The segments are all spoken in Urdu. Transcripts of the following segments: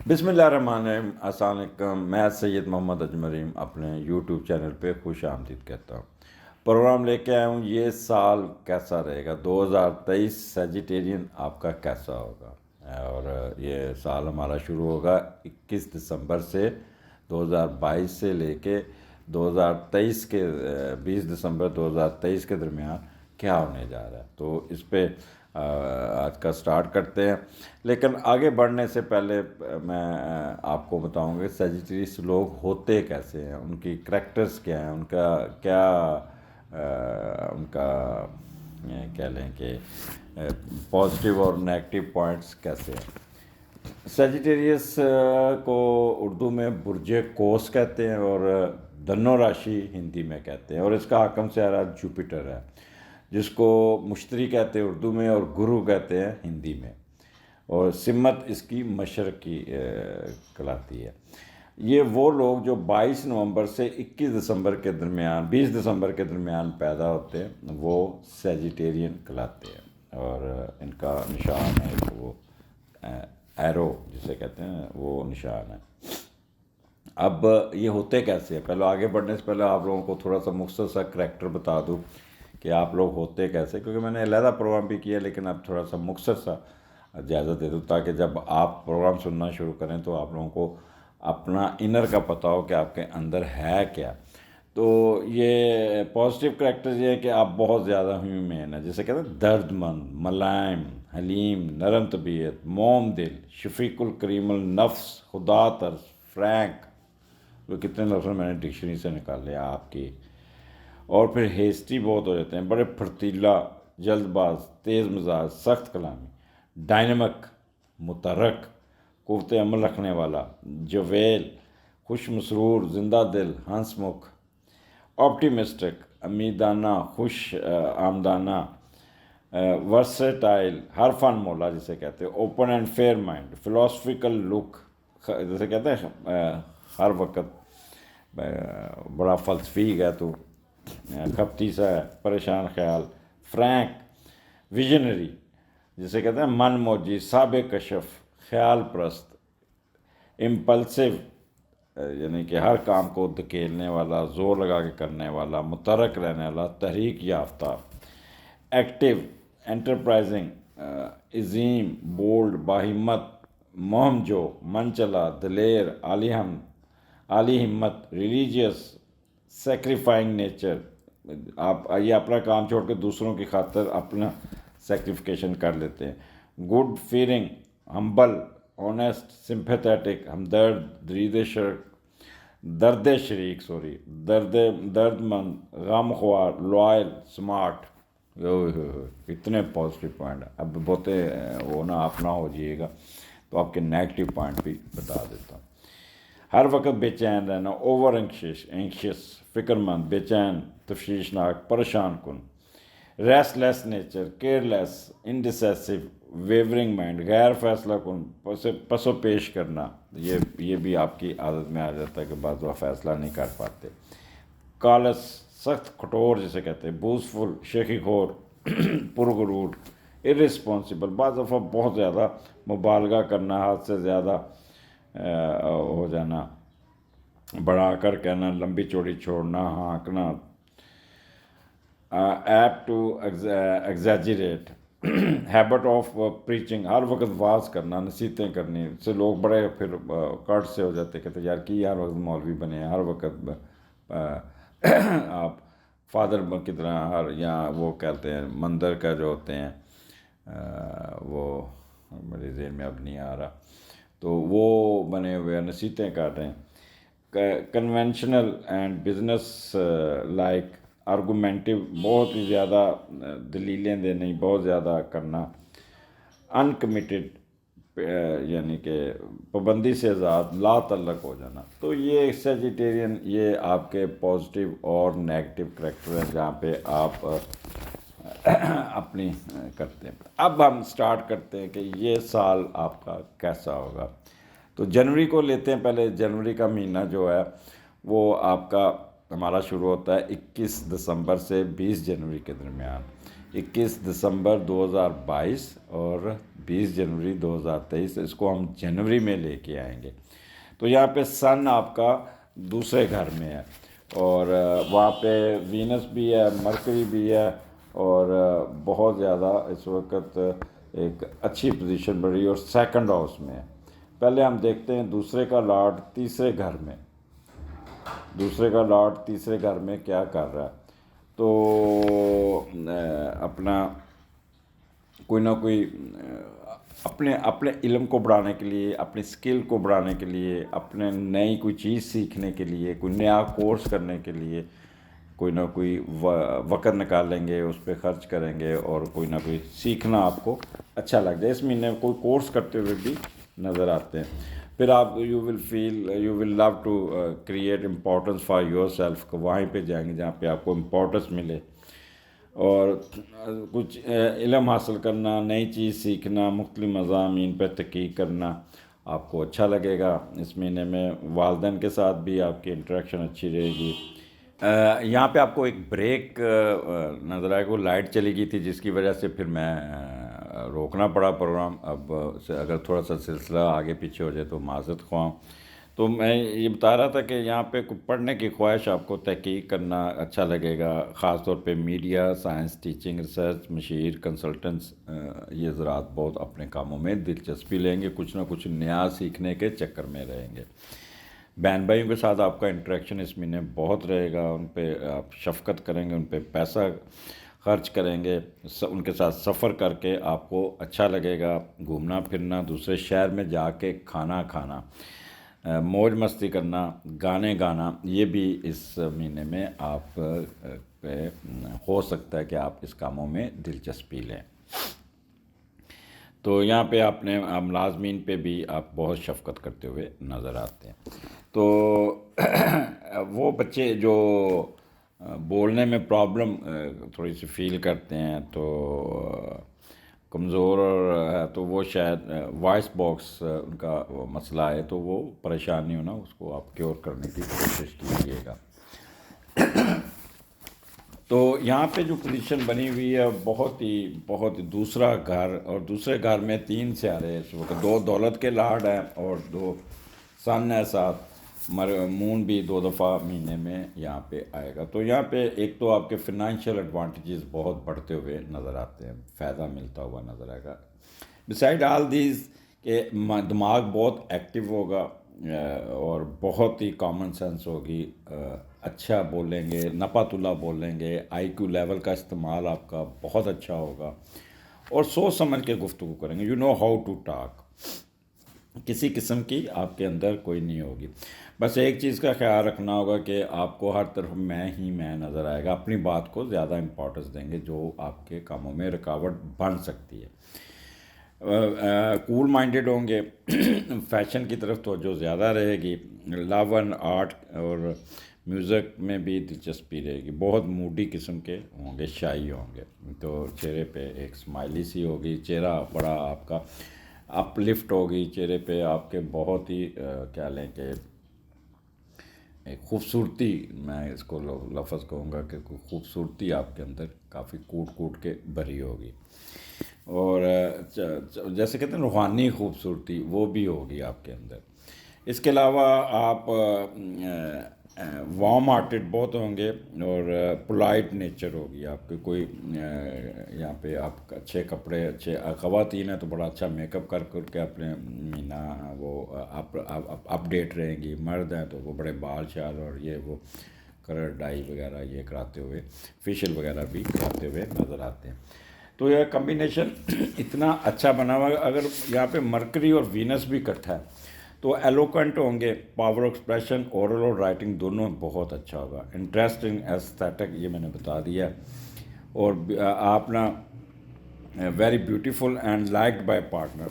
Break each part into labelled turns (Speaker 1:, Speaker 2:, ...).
Speaker 1: بسم اللہ الرحمن الرحیم۔ السلام علیکم، میں سید محمد اجمریم اپنے یوٹیوب چینل پہ خوش آمدید کہتا ہوں۔ پروگرام لے کے آیا ہوں، یہ سال کیسا رہے گا، 2023 سیجیٹیرین آپ کا کیسا ہوگا۔ اور یہ سال ہمارا شروع ہوگا 21 دسمبر سے، 2022 سے لے کے 2023 کے 20 دسمبر 2023 کے درمیان کیا ہونے جا رہا ہے، تو اس پہ آج کا سٹارٹ کرتے ہیں۔ لیکن آگے بڑھنے سے پہلے میں آپ کو بتاؤں گا سیجیٹیریس لوگ ہوتے کیسے ہیں، ان کی کریکٹرز کیا ہیں، ان کا کیا ان کا کہہ لیں کہ پازیٹیو اور نیگیٹو پوائنٹس کیسے ہیں۔ سیجیٹیریس کو اردو میں برج قوس کہتے ہیں اور دھنو راشی ہندی میں کہتے ہیں، اور اس کا حاکم سیارہ جوپیٹر ہے، جس کو مشتری کہتے ہیں اردو میں اور گرو کہتے ہیں ہندی میں، اور سمت اس کی مشرق کی کہلاتی ہے۔ یہ وہ لوگ جو 22 نومبر سے 21 دسمبر کے درمیان 20 دسمبر کے درمیان پیدا ہوتے ہیں وہ سیجیٹیرین کہلاتے ہیں، اور ان کا نشان ہے وہ ایرو جسے کہتے ہیں، وہ نشان ہے۔ اب یہ ہوتے کیسے ہیں، پہلے آگے بڑھنے سے پہلے آپ لوگوں کو تھوڑا سا مختصر سا کریکٹر بتا دوں کہ آپ لوگ ہوتے کیسے، کیونکہ میں نے علیحدہ پروگرام بھی کیا، لیکن اب تھوڑا سا مختصر سا جائزہ دے دوں تاکہ جب آپ پروگرام سننا شروع کریں تو آپ لوگوں کو اپنا انر کا پتہ ہو کہ آپ کے اندر ہے کیا۔ تو یہ پازیٹیو کریکٹر یہ ہے کہ آپ بہت زیادہ ہیومین ہیں، جسے کہتے ہیں درد مند، ملائم، حلیم، نرم طبیعت، موم دل، شفیق الکریم النفس، خدا ترس، فرینک، وہ کتنے لفظ میں نے ڈکشنری سے نکال لیا آپ کی۔ اور پھر ہیسٹی بہت ہو جاتے ہیں، بڑے پھرتیلا، جلد باز، تیز مزاج، سخت کلامی، ڈائنمک، متحرک، قوت عمل رکھنے والا، جویل، خوش مسرور، زندہ دل، ہنس مکھ، آپٹیمسٹک، امیدانہ، خوش آمدانہ، ورسٹائل، ہر فن مولا جسے کہتے ہیں، open and fair mind, philosophical look, جسے کہتے ہیں ہر وقت بڑا فلسفی ہے تو کھپتی سا ہے، پریشان خیال، فرینک، ویژنری جسے کہتے ہیں من موجی، سابق کشف، خیال پرست، امپلسو یعنی کہ ہر کام کو دھکیلنے والا، زور لگا کے کرنے والا، متحرک رہنے والا، تحریک یافتہ، ایکٹیو، انٹرپرائزنگ، عظیم، بولڈ، باہمت، مہم جو، من چلا، دلیر، عالی ہمت، ریلیجیس، سیکریفائنگ نیچر، آپ یہ اپنا کام چھوڑ کے دوسروں کی خاطر اپنا سیکریفیکیشن کر لیتے ہیں، گڈ فیئرنگ، ہمبل، آنیسٹ، سمپیتھیٹک، ہمدرد، درد مند، غم خوار، لوائل، سمارٹ۔ اتنے پازیٹیو پوائنٹ ہیں، اب بہتے وہ نہ آپ نہ ہو جائیے گا تو آپ کے نیگیٹو پوائنٹ بھی بتا دیتا ہوں۔ ہر وقت بے چین رہنا، اوور اینکشیس، فکر مند، بے چین، تشویشناک، پریشان کن، ریسٹ لیس نیچر، کیئر لیس، انڈیسیسو، ویورنگ مائنڈ، غیر فیصلہ کن، پس و پیش کرنا، یہ بھی آپ کی عادت میں آ جاتا ہے کہ بعض دفعہ فیصلہ نہیں کر پاتے، کالس، سخت کھٹور جسے کہتے ہیں، بوزفل، شیخی خور، پرغرور، ارسپانسبل، بعض دفعہ بہت زیادہ مبالغہ کرنا، حد سے زیادہ ہو جانا، بڑھا کر کہنا، لمبی چوڑی چھوڑنا، ہانکنا، apt to exaggerate, habit of preaching, ہر وقت واز کرنا، نصیحتیں کرنی، اس سے لوگ بڑے پھر کٹ سے ہو جاتے، کہتے یار کی ہر وقت مولوی بنے ہیں، ہر وقت آپ فادر کی طرح، ہر یا وہ کہتے ہیں مندر کا جو ہوتے ہیں وہ میرے ذہن میں اب نہیں آ رہا، تو وہ بنے ہوئے نصیحتیں کر رہے ہیں، کنونشنل اینڈ بزنس لائک، آرگومنٹیو، بہت ہی زیادہ دلیلیں دینی، بہت زیادہ کرنا، انکمیٹڈ یعنی کہ پابندی سے آزاد، لا تعلق ہو جانا۔ تو یہ سیجیٹیرین یہ آپ کے پازیٹیو اور نیگیٹو کریکٹر ہیں جہاں پہ آپ اپنی کرتے ہیں۔ اب ہم سٹارٹ کرتے ہیں کہ یہ سال آپ کا کیسا ہوگا۔ تو جنوری کو لیتے ہیں، پہلے جنوری کا مہینہ جو ہے وہ آپ کا ہمارا شروع ہوتا ہے 21 دسمبر سے 20 جنوری کے درمیان۔ 21 دسمبر 2022 اور 20 جنوری 2023، اس کو ہم جنوری میں لے کے آئیں گے. تو یہاں پہ سن آپ کا دوسرے گھر میں ہے، اور وہاں پہ وینس بھی ہے، مرکری بھی ہے، اور بہت زیادہ اس وقت ایک اچھی پوزیشن بڑھ رہی ہے، اور سیکنڈ ہاؤس میں ہے. پہلے ہم دیکھتے ہیں دوسرے کا لارڈ تیسرے گھر میں، دوسرے کا لارڈ تیسرے گھر میں کیا کر رہا ہے. تو اپنا کوئی نہ کوئی اپنے اپنے علم کو بڑھانے کے لیے، اپنی سکل کو بڑھانے کے لیے، اپنے نئی کوئی چیز سیکھنے کے لیے، کوئی نیا کورس کرنے کے لیے کوئی نہ کوئی وقت نکال لیں گے، اس پہ خرچ کریں گے، اور کوئی نہ کوئی سیکھنا آپ کو اچھا لگ جائے. اس مہینے کوئی کورس کرتے ہوئے بھی نظر آتے ہیں. پھر آپ you will love to create importance for yourself, وہیں پہ جائیں گے جہاں پہ آپ کو امپورٹنس ملے، اور کچھ علم حاصل کرنا، نئی چیز سیکھنا، مختلف مضامین پہ تحقیق کرنا آپ کو اچھا لگے گا. اس مہینے میں والدین کے ساتھ بھی آپ کی انٹریکشن اچھی رہے گی. یہاں پہ آپ کو ایک بریک نظر آئے گا، لائٹ چلی گئی تھی جس کی وجہ سے پھر میں روکنا پڑا پروگرام. اب اگر تھوڑا سا سلسلہ آگے پیچھے ہو جائے تو معذرت خواہ. تو میں یہ بتا رہا تھا کہ یہاں پہ پڑھنے کی خواہش آپ کو، تحقیق کرنا اچھا لگے گا، خاص طور پہ میڈیا سائنس، ٹیچنگ، ریسرچ، مشیر، کنسلٹنٹس، یہ حضرات بہت اپنے کاموں میں دلچسپی لیں گے، کچھ نہ کچھ نیا سیکھنے کے چکر میں رہیں گے. بہن بھائیوں کے ساتھ آپ کا انٹریکشن اس مہینے بہت رہے گا، ان پہ آپ شفقت کریں گے، ان پہ پیسہ خرچ کریں گے، ان کے ساتھ سفر کر کے آپ کو اچھا لگے گا. گھومنا پھرنا، دوسرے شہر میں جا کے کھانا کھانا، موج مستی کرنا، گانے گانا، یہ بھی اس مہینے میں آپ پہ ہو سکتا ہے کہ آپ اس کاموں میں دلچسپی لیں. تو یہاں پہ آپ نے ملازمین پہ بھی آپ بہت شفقت کرتے ہوئے نظر آتے ہیں. تو وہ بچے جو بولنے میں پرابلم تھوڑی سی فیل کرتے ہیں، تو کمزور ہے، تو وہ شاید وائس باکس ان کا مسئلہ ہے، تو وہ پریشانی ہونا، اس کو آپ کیور کرنے کی کوشش کیجیے گا. تو یہاں پہ جو پوزیشن بنی ہوئی ہے بہت ہی دوسرا گھر، اور دوسرے گھر میں 3 سیارے اس وقت، 2 دولت کے لاڈ ہیں اور 2 سن ہے ساتھ. مون بھی 2 دفعہ مہینے میں یہاں پہ آئے گا. تو یہاں پہ ایک تو آپ کے فنانشیل ایڈوانٹیجز بہت بڑھتے ہوئے نظر آتے ہیں، فائدہ ملتا ہوا نظر آئے گا. بسائڈ آل دیز کہ دماغ بہت ایکٹیو ہوگا، اور بہت ہی کامن سینس ہوگی، اچھا بولیں گے، نپا تلا بولیں گے، آئی کیو لیول کا استعمال آپ کا بہت اچھا ہوگا، اور سوچ سمجھ کے گفتگو کریں گے. You know how to talk. کسی قسم کی آپ کے اندر کوئی نہیں ہوگی. بس ایک چیز کا خیال رکھنا ہوگا کہ آپ کو ہر طرف میں نظر آئے گا. اپنی بات کو زیادہ امپورٹنس دیں گے جو آپ کے کاموں میں رکاوٹ بن سکتی ہے. کول مائنڈڈ ہوں گے، فیشن کی طرف توجہ زیادہ رہے گی. لو اینڈ آرٹ اور میوزک میں بھی دلچسپی رہے گی. بہت موڈی قسم کے ہوں گے، شائی ہوں گے، تو چہرے پہ ایک اسمائلی سی ہوگی، چہرہ بڑا آپ کا اپ لفٹ ہوگی، چہرے پہ آپ کے بہت ہی کیا لیں کہ ایک خوبصورتی، میں اس کو لفظ کہوں گا کہ خوبصورتی آپ کے اندر کافی کوٹ کے بھری ہوگی، اور جیسے کہتے ہیں روحانی خوبصورتی، وہ بھی ہوگی آپ کے اندر. اس کے علاوہ آپ وارم ہارٹڈ بہت ہوں گے، اور پولائٹ نیچر ہوگی آپ کے. کوئی یہاں پہ آپ اچھے کپڑے، اچھے خواتین ہیں تو بڑا اچھا میک اپ کر کے اپنے مینا وہ اپ ڈیٹ رہیں گی. مرد ہیں تو وہ بڑے بال شال اور یہ وہ کلر ڈائی وغیرہ یہ کراتے ہوئے، فیشیل وغیرہ بھی کراتے ہوئے نظر آتے ہیں. تو یہ کمبینیشن اتنا اچھا بنا ہوا ہے. اگر یہاں پہ مرکری اور وینس بھی اکٹھا ہے تو ایلوکنٹ ہوں گے، پاور ایکسپریشن، اورل اور رائٹنگ دونوں بہت اچھا ہوگا. انٹرسٹ ان ایستھیٹک، یہ میں نے بتا دیا. اور آپ نا very beautiful and liked by partner.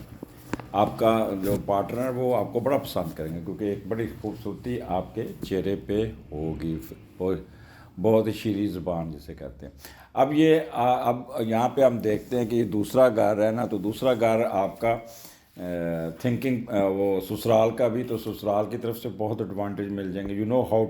Speaker 1: آپ کا جو پارٹنر وہ آپ کو بڑا پسند کریں گے، کیونکہ ایک بڑی خوبصورتی آپ کے چہرے پہ ہوگی، بہت ہی شیریں زبان جسے کہتے ہیں. اب یہاں پہ ہم دیکھتے ہیں کہ یہ دوسرا گھر ہے نا، تو دوسرا گھر آپ کا تھنکنگ، وہ سسرال کا بھی، تو سسرال کی طرف سے بہت ایڈوانٹیج مل جائیں گے. یو نو ہاؤ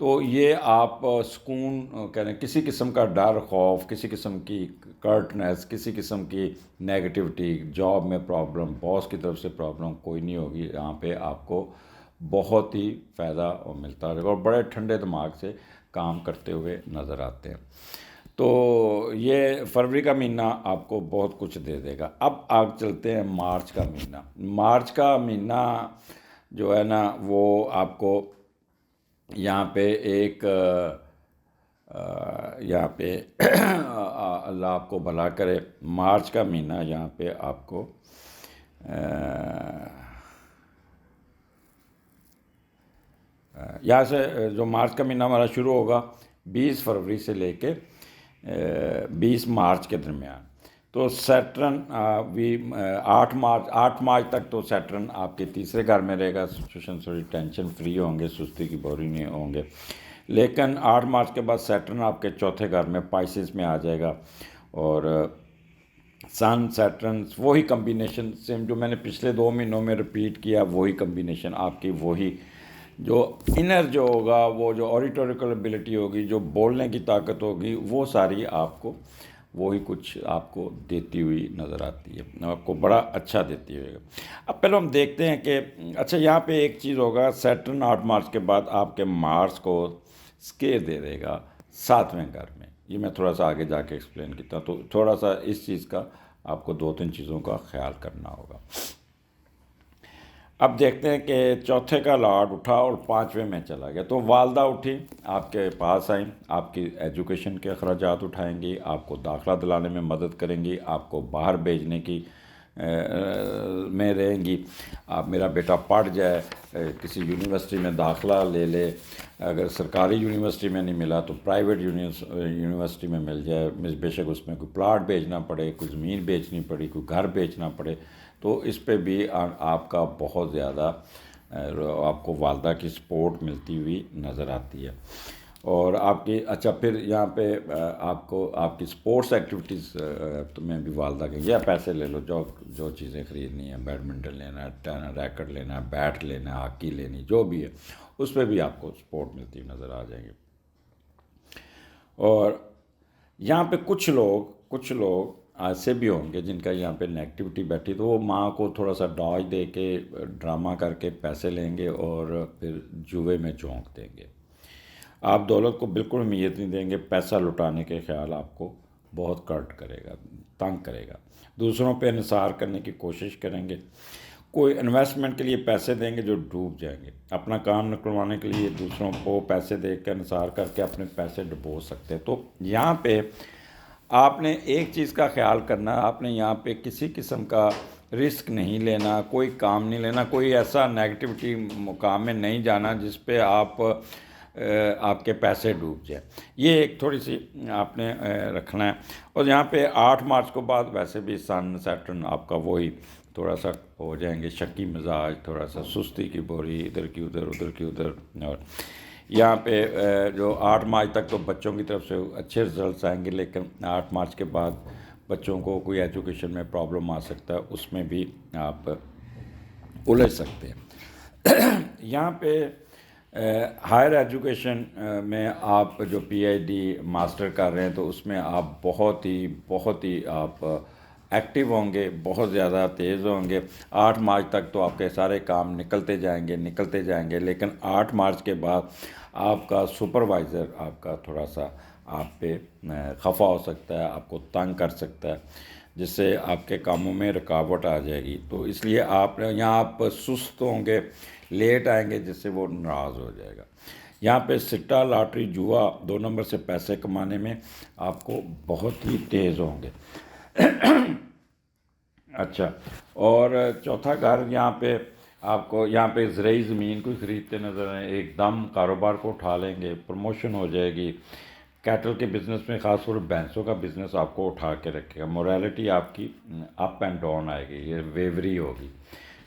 Speaker 1: تو یہ آپ سکون کہہ رہے ہیں، کسی قسم کا ڈر خوف، کسی قسم کی کرٹنس، کسی قسم کی نیگیٹیوٹی، جاب میں پرابلم، باس کی طرف سے پرابلم کوئی نہیں ہوگی. یہاں پہ آپ کو بہت ہی فائدہ ملتا رہے گا اور بڑے ٹھنڈے دماغ سے کام کرتے ہوئے نظر آتے ہیں. تو یہ فروری کا مہینہ آپ کو بہت کچھ دے دے گا. اب آگ چلتے ہیں مارچ کا مہینہ. مارچ کا مہینہ جو ہے نا وہ آپ کو یہاں پہ ایک یہاں پہ اللہ آپ کو بھلا کرے. مارچ کا مہینہ یہاں پہ آپ کو یہاں سے جو مارچ کا مہینہ ہمارا شروع ہوگا 20 فروری سے لے کے 20 مارچ کے درمیان. تو سیٹرن بھی 8 مارچ تک تو سیٹرن آپ کے تیسرے گھر میں رہے گا. سچویشن تھوڑی ٹینشن فری ہوں گے، سستی کی بوری نہیں ہوں گے. لیکن 8 مارچ کے بعد سیٹرن آپ کے چوتھے گھر میں پائسز میں آ جائے گا. اور سن سیٹرن وہی کمبینیشن سیم جو میں نے پچھلے 2 مہینوں میں رپیٹ کیا، وہی کمبینیشن آپ کی، وہی جو انر جو ہوگا، وہ جو اوریٹوریکل ابیلٹی ہوگی، جو بولنے کی طاقت ہوگی، وہ ساری آپ کو وہی کچھ آپ کو دیتی ہوئی نظر آتی ہے، آپ کو بڑا اچھا دیتی ہوئے گا. اب پہلے ہم دیکھتے ہیں کہ اچھا یہاں پہ ایک چیز ہوگا. سیٹرن 8 مارچ کے بعد آپ کے مارس کو اسکیئر دے دے گا 7ویں گھر میں. یہ میں تھوڑا سا آگے جا کے ایکسپلین کرتا ہوں. تو تھوڑا سا اس چیز کا آپ کو 2-3 چیزوں کا خیال کرنا ہوگا. اب دیکھتے ہیں کہ چوتھے کا لارڈ اٹھا اور 5ویں میں چلا گیا. تو والدہ اٹھی، آپ کے پاس آئیں، آپ کی ایجوکیشن کے اخراجات اٹھائیں گی، آپ کو داخلہ دلانے میں مدد کریں گی، آپ کو باہر بھیجنے کی میں رہیں گی. آپ میرا بیٹا پڑھ جائے، کسی یونیورسٹی میں داخلہ لے لے، اگر سرکاری یونیورسٹی میں نہیں ملا تو پرائیویٹ یونیورسٹی میں مل جائے، بے شک اس میں کوئی پلاٹ بیچنا پڑے، کوئی زمین بیچنی پڑی، کوئی گھر بیچنا پڑے، تو اس پہ بھی آپ کا بہت زیادہ آپ کو والدہ کی سپورٹ ملتی ہوئی نظر آتی ہے. اور آپ کی اچھا پھر یہاں پہ آپ کو آپ کی سپورٹس ایکٹیویٹیز میں بھی والدہ کے یا پیسے لے لو، جو چیزیں خریدنی ہیں، بیڈمنٹن لینا ہے، ریکٹ لینا ہے، بیٹ لینا ہے، ہاکی لینی، جو بھی ہے اس پہ بھی آپ کو سپورٹ ملتی ہوئی نظر آ جائیں گے. اور یہاں پہ کچھ لوگ ایسے بھی ہوں گے جن کا یہاں پہ نیگیٹیوٹی بیٹھی، تو وہ ماں کو تھوڑا سا ڈاج دے کے ڈرامہ کر کے پیسے لیں گے اور پھر جوئے میں جھونک دیں گے. آپ دولت کو بالکل اہمیت نہیں دیں گے. پیسہ لٹانے کے خیال آپ کو بہت کرٹ کرے گا، تنگ کرے گا. دوسروں پہ انحصار کرنے کی کوشش کریں گے. کوئی انویسٹمنٹ کے لیے پیسے دیں گے جو ڈوب جائیں گے. اپنا کام نکلوانے کے لیے دوسروں کو پیسے دے کے انحصار کر کے اپنے پیسے ڈبو سکتے ہیں. تو یہاں پہ آپ نے ایک چیز کا خیال کرنا، آپ نے یہاں پہ کسی قسم کا رسک نہیں لینا، کوئی کام نہیں لینا، کوئی ایسا نیگیٹیوٹی مقام میں نہیں جانا جس پہ آپ کے پیسے ڈوب جائیں. یہ ایک تھوڑی سی آپ نے رکھنا ہے. اور یہاں پہ 8 مارچ کے بعد ویسے بھی سن سیٹرن آپ کا وہی تھوڑا سا ہو جائیں گے شکی مزاج، تھوڑا سا سستی کی بوری، ادھر کی ادھر، ادھر کی ادھر. اور یہاں پہ جو 8 مارچ تک تو بچوں کی طرف سے اچھے رزلٹس آئیں گے، لیکن 8 مارچ کے بعد بچوں کو کوئی ایجوکیشن میں پرابلم آ سکتا ہے، اس میں بھی آپ الجھ سکتے ہیں. یہاں پہ ہائر ایجوکیشن میں آپ جو پی ایچ ڈی ماسٹر کر رہے ہیں تو اس میں آپ بہت ہی آپ ایکٹیو ہوں گے، بہت زیادہ تیز ہوں گے. 8 مارچ تک تو آپ کے سارے کام نکلتے جائیں گے، لیکن 8 مارچ کے بعد آپ کا سپروائزر آپ کا تھوڑا سا آپ پہ خفا ہو سکتا ہے، آپ کو تنگ کر سکتا ہے، جس سے آپ کے کاموں میں رکاوٹ آ جائے گی. تو اس لیے یہاں آپ سست ہوں گے، لیٹ آئیں گے، جس سے وہ ناراض ہو جائے گا. یہاں پہ سٹا، لاٹری، جوا 2 نمبر سے پیسے کمانے میں آپ کو بہت ہی تیز ہوں گے. اچھا، اور چوتھا گھر یہاں پہ آپ کو یہاں پہ زرعی زمین کوئی خریدتے نظر آئیں، ایک دم کاروبار کو اٹھا لیں گے، پروموشن ہو جائے گی. کیٹل کے بزنس میں خاص طور پر بھینسوں کا بزنس آپ کو اٹھا کے رکھے گا. موریلٹی آپ کی اپ اینڈ ڈاؤن آئے گی، یہ ویوری ہوگی.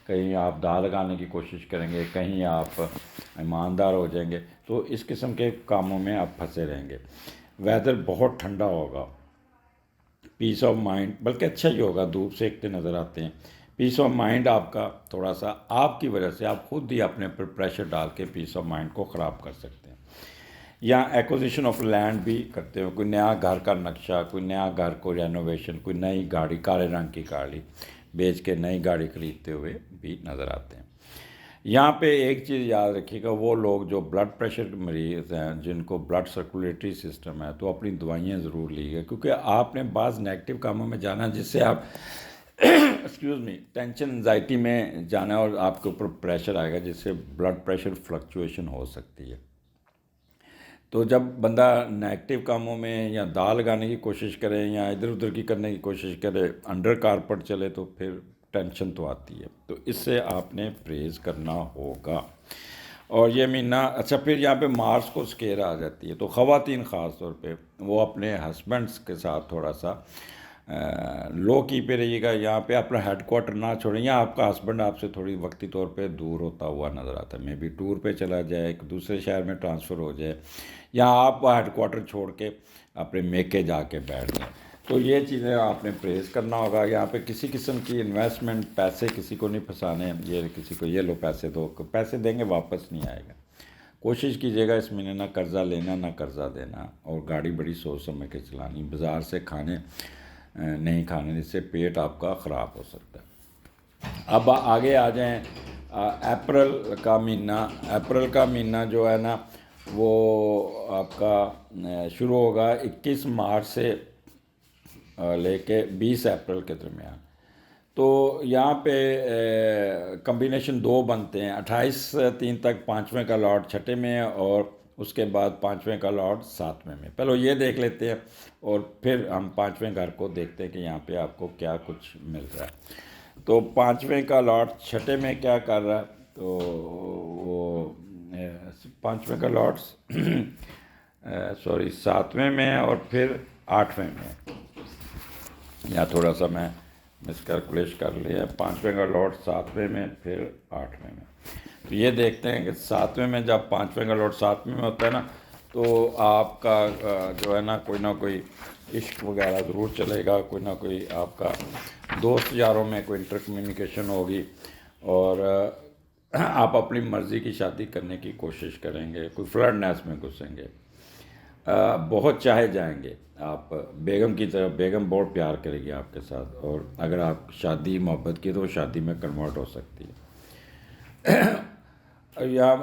Speaker 1: کہیں آپ داغ لگانے کی کوشش کریں گے، کہیں آپ ایماندار ہو جائیں گے. تو اس قسم کے کاموں میں آپ پھنسے رہیں گے. ویدر بہت ٹھنڈا ہوگا. پیس آف مائنڈ بلکہ اچھا ہی ہوگا، دھوپ سیکتے نظر آتے ہیں. پیس آف مائنڈ آپ کا تھوڑا سا آپ کی وجہ سے آپ خود ہی اپنے پر پریشر ڈال کے پیس آف مائنڈ کو خراب کر سکتے ہیں. یا ایکوزیشن آف لینڈ بھی کرتے ہو، کوئی نیا گھر کا نقشہ، کوئی نیا گھر کو رینوویشن، کوئی نئی گاڑی، کالے رنگ کی گاڑی بیچ کے نئی گاڑی خریدتے ہوئے بھی نظر آتے ہیں۔ یہاں پہ ایک چیز یاد رکھیے گا، وہ لوگ جو بلڈ پریشر کے مریض ہیں، جن کو بلڈ سرکولیٹری سسٹم ہے، تو اپنی دوائیاں ضرور لیجیے، کیونکہ آپ نے بعض نیگیٹو کاموں میں جانا جس سے آپ ایکسکیوز می ٹینشن انزائٹی میں جانا اور آپ کے اوپر پریشر آئے گا، جس سے بلڈ پریشر فلکچویشن ہو سکتی ہے۔ تو جب بندہ نیگیٹو کاموں میں یا داغ لگانے کی کوشش کرے یا ادھر ادھر کی کرنے کی کوشش کرے، انڈر کارپٹ چلے، تو پھر ٹینشن تو آتی ہے، تو اس سے آپ نے پرہیز کرنا ہوگا۔ اور یہ مہینہ اچھا، پھر یہاں پہ مارس کو سکیر آ جاتی ہے، تو خواتین خاص طور پہ وہ اپنے ہسبینڈس کے ساتھ تھوڑا سا لو کی پہ رہیے گا، یہاں پہ اپنا ہیڈ کوارٹر نہ چھوڑیں، یا آپ کا ہسبینڈ آپ سے تھوڑی وقتی طور پہ دور ہوتا ہوا نظر آتا ہے، میں بھی ٹور پہ چلا جائے، ایک دوسرے شہر میں ٹرانسفر ہو جائے، یا آپ ہیڈ کوارٹر چھوڑ کے اپنے میکے جا کے بیٹھ جائیں، تو یہ چیزیں آپ نے پرہیز کرنا ہوگا۔ یہاں پہ کسی قسم کی انویسٹمنٹ، پیسے کسی کو نہیں پھنسانے، یہ کسی کو یہ لو پیسے دو، پیسے دیں گے واپس نہیں آئے گا۔ کوشش کیجیے گا اس مہینے نہ قرضہ لینا نہ قرضہ دینا، اور گاڑی بڑی سوچ سمجھ کے چلانی، بازار سے کھانے نہیں کھانے، جس سے پیٹ آپ کا خراب ہو سکتا ہے۔ اب آگے آ جائیں، اپریل کا مہینہ، اپریل کا مہینہ جو ہے نا وہ آپ کا شروع ہوگا 21 مارچ سے لے کے 20 اپریل کے درمیان۔ تو یہاں پہ کمبینیشن دو بنتے ہیں، 28/3 تک پانچویں کا لاٹ چھٹے میں ہے، اور اس کے بعد پانچویں کا لاٹ ساتویں میں۔ پہلے یہ دیکھ لیتے ہیں اور پھر ہم پانچویں گھر کو دیکھتے ہیں کہ یہاں پہ آپ کو کیا کچھ مل رہا ہے۔ تو پانچویں کا لاٹ چھٹے میں کیا کر رہا ہے، تو وہ پانچویں کا لاٹ ساتویں میں اور پھر آٹھویں میں، یا تھوڑا سا میں مس کیلکولیش کر لیا، پانچویں کا لاٹ ساتویں میں پھر آٹھویں میں۔ تو یہ دیکھتے ہیں کہ ساتویں میں، جب پانچویں کا لاٹ ساتویں میں ہوتا ہے نا، تو آپ کا جو ہے نا کوئی نہ کوئی عشق وغیرہ ضرور چلے گا، کوئی نہ کوئی آپ کا دوست یاروں میں کوئی انٹر کمیونیکیشن ہوگی، اور آپ اپنی مرضی کی شادی کرنے کی کوشش کریں گے، کوئی فلرٹ نیس میں گھسیں گے، بہت چاہے جائیں گے آپ بیگم کی طرف، بیگم بہت پیار کرے گی آپ کے ساتھ، اور اگر آپ شادی محبت کی تو وہ شادی میں کنورٹ ہو سکتی ہے۔ یا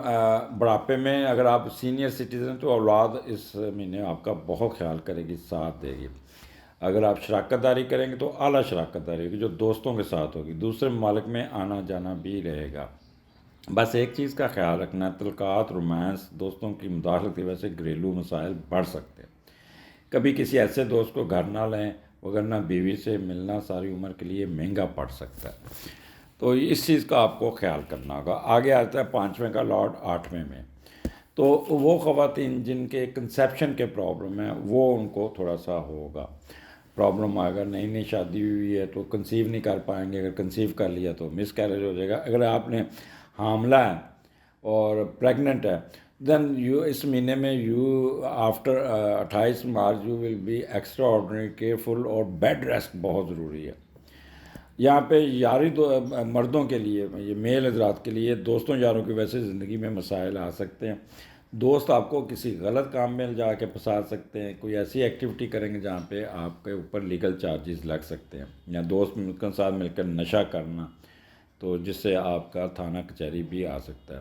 Speaker 1: بڑھاپے میں اگر آپ سینئر سٹیزن، تو اولاد اس مہینے آپ کا بہت خیال کرے گی، ساتھ دے گی۔ اگر آپ شراکت داری کریں گے تو اعلیٰ شراکت داری ہوگی جو دوستوں کے ساتھ ہوگی، دوسرے ممالک میں آنا جانا بھی رہے گا۔ بس ایک چیز کا خیال رکھنا، تعلقات، رومانس، دوستوں کی مداخلت کی وجہ سے گھریلو مسائل بڑھ سکتے ہیں۔ کبھی کسی ایسے دوست کو گھر نہ لیں، وگرنہ بیوی سے ملنا ساری عمر کے لیے مہنگا پڑ سکتا ہے، تو اس چیز کا آپ کو خیال کرنا ہوگا۔ آگے آتا ہے پانچویں کا لاٹ آٹھویں میں، تو وہ خواتین جن کے کنسیپشن کے پرابلم ہیں، وہ ان کو تھوڑا سا ہوگا پرابلم آئے گا۔ نئی نئی شادی ہوئی ہے تو کنسیو نہیں کر پائیں گے، اگر کنسیو کر لیا تو مس کیریج ہو جائے گا۔ اگر آپ نے حاملہ ہے اور پریگننٹ ہے، دین یو اس مہینے میں after 28 March you will be extraordinary careful, اور بیڈ ریسٹ بہت ضروری ہے۔ یہاں پہ یاری مردوں کے لیے، یہ میل حضرات کے لیے، دوستوں یاروں کی وجہ سے زندگی میں مسائل آ سکتے ہیں۔ دوست آپ کو کسی غلط کام میں جا کے پھنسا سکتے ہیں، کوئی ایسی ایکٹیویٹی کریں گے جہاں پہ آپ کے اوپر لیگل چارجز لگ سکتے ہیں، یا دوست کے ساتھ مل کر نشہ کرنا، تو جس سے آپ کا تھانہ کچہری بھی آ سکتا ہے۔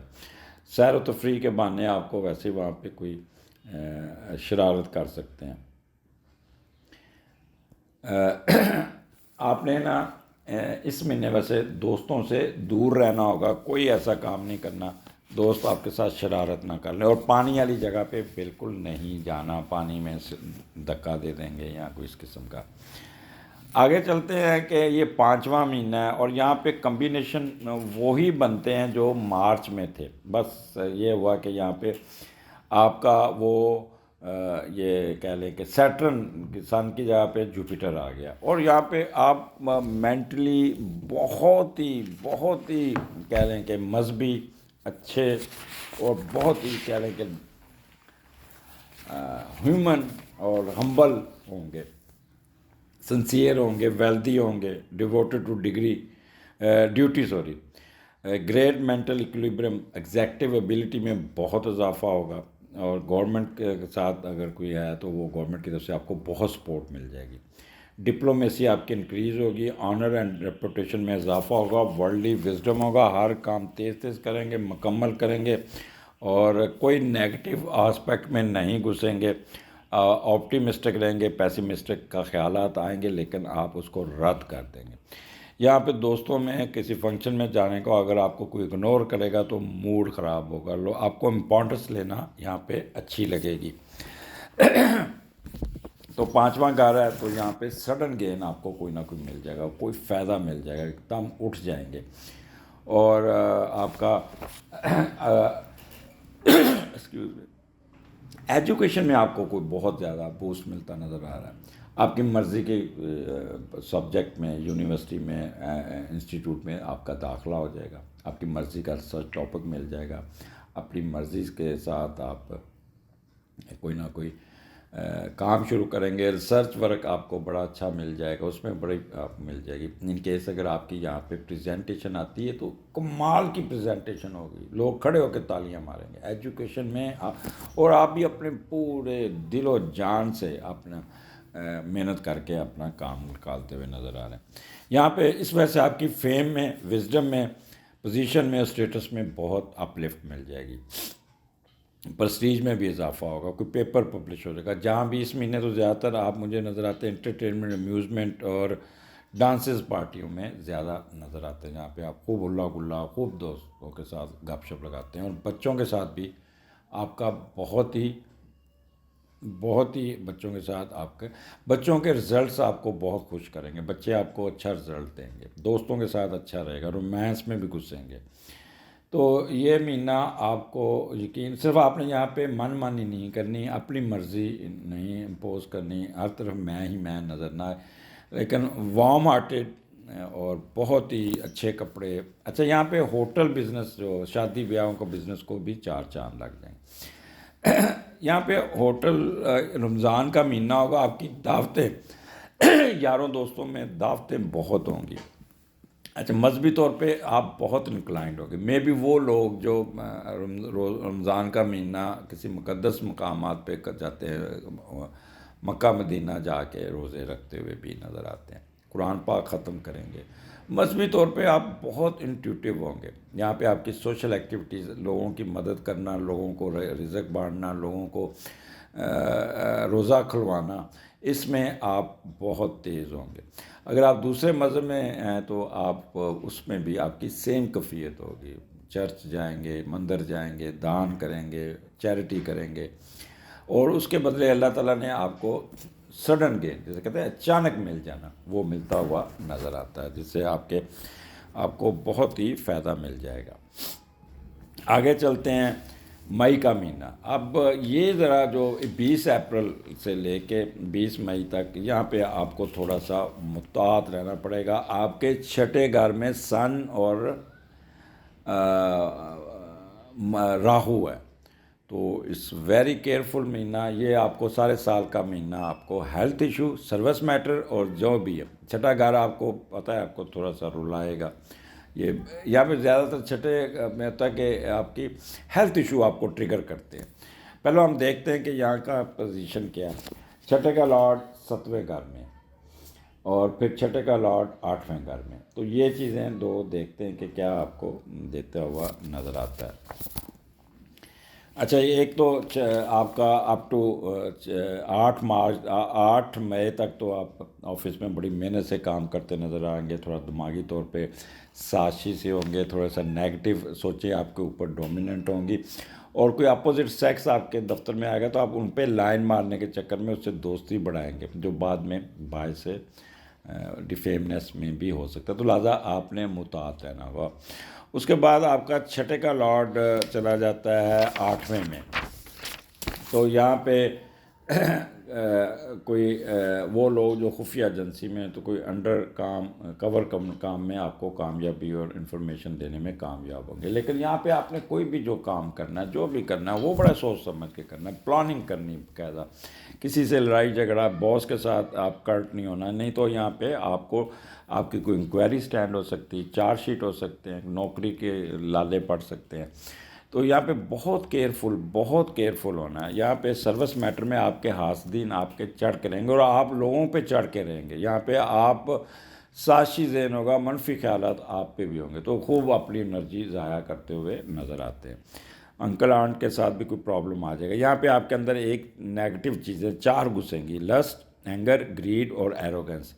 Speaker 1: سیر و تفریح کے بہانے آپ کو ویسے وہاں پہ کوئی شرارت کر سکتے ہیں۔ آپ نے نا اس مہینے ویسے دوستوں سے دور رہنا ہوگا، کوئی ایسا کام نہیں کرنا دوست آپ کے ساتھ شرارت نہ کر لیں، اور پانی والی جگہ پہ بالکل نہیں جانا، پانی میں دھکا دے دیں گے یا کوئی اس قسم کا۔ آگے چلتے ہیں کہ یہ پانچواں مہینہ ہے، اور یہاں پہ کمبینیشن وہی بنتے ہیں جو مارچ میں تھے، بس یہ ہوا کہ یہاں پہ آپ کا وہ یہ کہہ لیں کہ سیٹرن سن کی جگہ پہ جوپیٹر آ گیا، اور یہاں پہ آپ مینٹلی بہت ہی کہہ لیں کہ مذہبی اچھے، اور بہت ہی کہہ لیں کہ ہیومن اور ہمبل ہوں گے، سنسیئر ہوں گے، ویلدی ہوں گے، devoted to duty great mental equilibrium, executive ability میں بہت اضافہ ہوگا، اور گورنمنٹ کے ساتھ اگر کوئی ہے تو وہ گورنمنٹ کی طرف سے آپ کو بہت سپورٹ مل جائے گی. ڈپلومیسی آپ کی انکریز ہوگی, آنر اینڈ ریپوٹیشن میں اضافہ ہوگا, ورلڈلی وزڈم ہوگا, ہر کام تیز تیز کریں گے, مکمل کریں گے, اور کوئی نیگیٹو آسپیکٹ میں نہیں گھسیں گے, آپٹیمسٹک رہیں گے. پیسیمسٹک کا خیالات آئیں گے لیکن آپ اس کو رد کر دیں گے. یہاں پہ دوستوں میں کسی فنکشن میں جانے کو اگر آپ کو کوئی اگنور کرے گا تو موڈ خراب ہوگا, آپ کو امپورٹنس لینا یہاں پہ اچھی لگے گی. تو 5واں گھر ہے تو یہاں پہ سڈن گین آپ کو کوئی نہ کوئی مل جائے گا, کوئی فائدہ مل جائے گا, ایک دم اٹھ جائیں گے. اور آپ کا ایکسکیوز می, ایجوکیشن میں آپ کو کوئی بہت زیادہ بوسٹ ملتا نظر آ رہا ہے. آپ کی مرضی کے سبجیکٹ میں, یونیورسٹی میں, انسٹیٹیوٹ میں آپ کا داخلہ ہو جائے گا, آپ کی مرضی کا ریسرچ ٹاپک مل جائے گا, اپنی مرضی کے ساتھ آپ کوئی نہ کوئی کام شروع کریں گے. ریسرچ ورک آپ کو بڑا اچھا مل جائے گا, اس میں بڑی آپ مل جائے گی. ان کیس اگر آپ کی یہاں پہ پریزنٹیشن آتی ہے تو کمال کی پریزنٹیشن ہوگی, لوگ کھڑے ہو کے تالیاں ماریں گے. ایجوکیشن میں اور آپ بھی اپنے پورے دل و جان سے اپنا محنت کر کے اپنا کام نکالتے ہوئے نظر آ رہے ہیں. یہاں پہ اس وجہ سے آپ کی فیم میں, وزڈم میں, پوزیشن میں, اسٹیٹس میں بہت اپ لفٹ مل جائے گی. پرسٹیج میں بھی اضافہ ہوگا, کوئی پیپر پبلش ہو جائے گا. جہاں بھی اس مہینے تو زیادہ تر آپ مجھے نظر آتے ہیں انٹرٹینمنٹ, امیوزمنٹ اور ڈانسز پارٹیوں میں زیادہ نظر آتے ہیں, جہاں پہ آپ خوب ہلا گلا, خوب دوستوں کے ساتھ گپ شپ لگاتے ہیں. اور بچوں کے ساتھ بھی آپ کا بہت ہی بچوں کے ساتھ آپ کے بچوں کے رزلٹس آپ کو بہت خوش کریں گے. بچے آپ کو اچھا رزلٹ دیں گے, دوستوں کے ساتھ اچھا رہے گا, رومانس میں بھی گھسیں گے. تو یہ مہینہ آپ کو یقین, صرف آپ نے یہاں پہ من مانی نہیں کرنی, اپنی مرضی نہیں امپوز کرنی, ہر طرف میں نظر نہ آئے, لیکن وارم ہارٹیڈ اور بہت ہی اچھے کپڑے. اچھا, یہاں پہ ہوٹل بزنس, جو شادی بیاہوں کا بزنس کو بھی 4 چاند لگ جائیں. یہاں پہ ہوٹل, رمضان کا مہینہ ہوگا, آپ کی دعوتیں, یاروں دوستوں میں دعوتیں بہت ہوں گی. اچھا, مذہبی طور پہ آپ بہت انکلائنڈ ہوگے. مے بی وہ لوگ جو رمضان کا مہینہ کسی مقدس مقامات پہ جاتے ہیں, مکہ مدینہ جا کے روزے رکھتے ہوئے بھی نظر آتے ہیں, قرآن پاک ختم کریں گے. مذہبی طور پہ آپ بہت انٹیوٹیو ہوں گے. یہاں پہ آپ کی سوشل ایکٹیویٹیز, لوگوں کی مدد کرنا, لوگوں کو رزق بانٹنا, لوگوں کو روزہ کھلوانا, اس میں آپ بہت تیز ہوں گے. اگر آپ دوسرے مذہب میں ہیں تو آپ اس میں بھی آپ کی سیم کیفیت ہوگی. چرچ جائیں گے, مندر جائیں گے, دان کریں گے, چیریٹی کریں گے, اور اس کے بدلے اللہ تعالیٰ نے آپ کو سڈن گین, جیسے کہتے ہیں اچانک مل جانا, وہ ملتا ہوا نظر آتا ہے, جس سے آپ کو بہت ہی فائدہ مل جائے گا. آگے چلتے ہیں, مئی کا مہینہ. اب یہ ذرا جو 20 اپریل سے لے کے 20 مئی تک, یہاں پہ آپ کو تھوڑا سا محتاط رہنا پڑے گا. آپ کے 6 گھر میں سن اور راہو ہے, تو اس ویری کیئرفل مہینہ. یہ آپ کو سارے سال کا مہینہ آپ کو ہیلتھ ایشو, سروس میٹر, اور جو بھی ہے 6 گھر آپ کو پتہ ہے آپ کو تھوڑا سا رلائے گا. یہ یہاں پہ زیادہ تر 6 میں ہوتا ہے کہ آپ کی ہیلتھ ایشو آپ کو ٹریگر کرتے ہیں. پہلے ہم دیکھتے ہیں کہ یہاں کا پوزیشن کیا ہے. 6 کا لارڈ 7ویں گھر میں, اور پھر 6 کا لارڈ 8ویں گھر میں. تو یہ چیزیں دو دیکھتے ہیں کہ کیا آپ کو دیتا ہوا نظر آتا ہے. اچھا, ایک تو آپ کا اپ ٹو 8 مئی تک تو آپ آفس میں بڑی محنت سے کام کرتے نظر آئیں گے. تھوڑا دماغی طور پہ سازشی سے ہوں گے, تھوڑا سا نیگیٹو سوچیں آپ کے اوپر ڈومیننٹ ہوں گی, اور کوئی اپوزٹ سیکس آپ کے دفتر میں آئے گا تو آپ ان پہ لائن مارنے کے چکر میں اس سے دوستی بڑھائیں گے, جو بعد میں باعث ڈیفیمنس میں بھی ہو سکتا ہے. تو لہٰذا آپ نے محتاط رہنا ہوگا. اس کے بعد آپ کا 6 کا لارڈ چلا جاتا ہے 8ویں میں. تو یہاں پہ کوئی وہ لوگ جو خفیہ ایجنسی میں, تو کوئی انڈر کور کام میں آپ کو کامیابی اور انفارمیشن دینے میں کامیاب ہوں گے. لیکن یہاں پہ آپ نے کوئی بھی جو کام کرنا ہے, جو بھی کرنا ہے, وہ بڑا سوچ سمجھ کے کرنا ہے, پلاننگ کرنی باقاعدہ. کسی سے لڑائی جھگڑا, باس کے ساتھ آپ کٹ نہیں ہونا, نہیں تو یہاں پہ آپ کی کوئی انکوائری سٹینڈ ہو سکتی, چارج شیٹ ہو سکتے ہیں, نوکری کے لالے پڑ سکتے ہیں. تو یہاں پہ بہت کیئرفل ہونا ہے. یہاں پہ سروس میٹر میں آپ کے حاسدین آپ کے چڑھ کے رہیں گے اور آپ لوگوں پہ چڑھ کے رہیں گے. یہاں پہ آپ سازشی ذہن ہوگا, منفی خیالات آپ پہ بھی ہوں گے, تو خوب اپنی انرجی ضائع کرتے ہوئے نظر آتے ہیں. انکل آنٹ کے ساتھ بھی کوئی پرابلم آ جائے گا. یہاں پہ آپ کے اندر ایک نیگیٹو چیزیں 4 گھسیں گی: لسٹ, اینگر, گریڈ اور ایروگنس,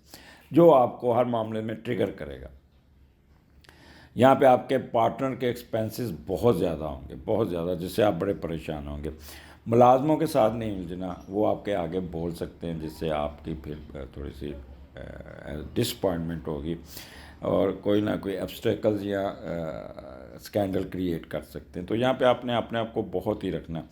Speaker 1: جو آپ کو ہر معاملے میں ٹریگر کرے گا. یہاں پہ آپ کے پارٹنر کے ایکسپینسز بہت زیادہ ہوں گے, بہت زیادہ, جس سے آپ بڑے پریشان ہوں گے. ملازموں کے ساتھ نہیں الجھنا, وہ آپ کے آگے بول سکتے ہیں, جس سے آپ کی پھر تھوڑی سی ڈسپوائنٹمنٹ ہوگی اور کوئی نہ کوئی ابسٹیکلز یا اسکینڈل کریٹ کر سکتے ہیں. تو یہاں پہ آپ نے اپنے آپ کو بہت ہی رکھنا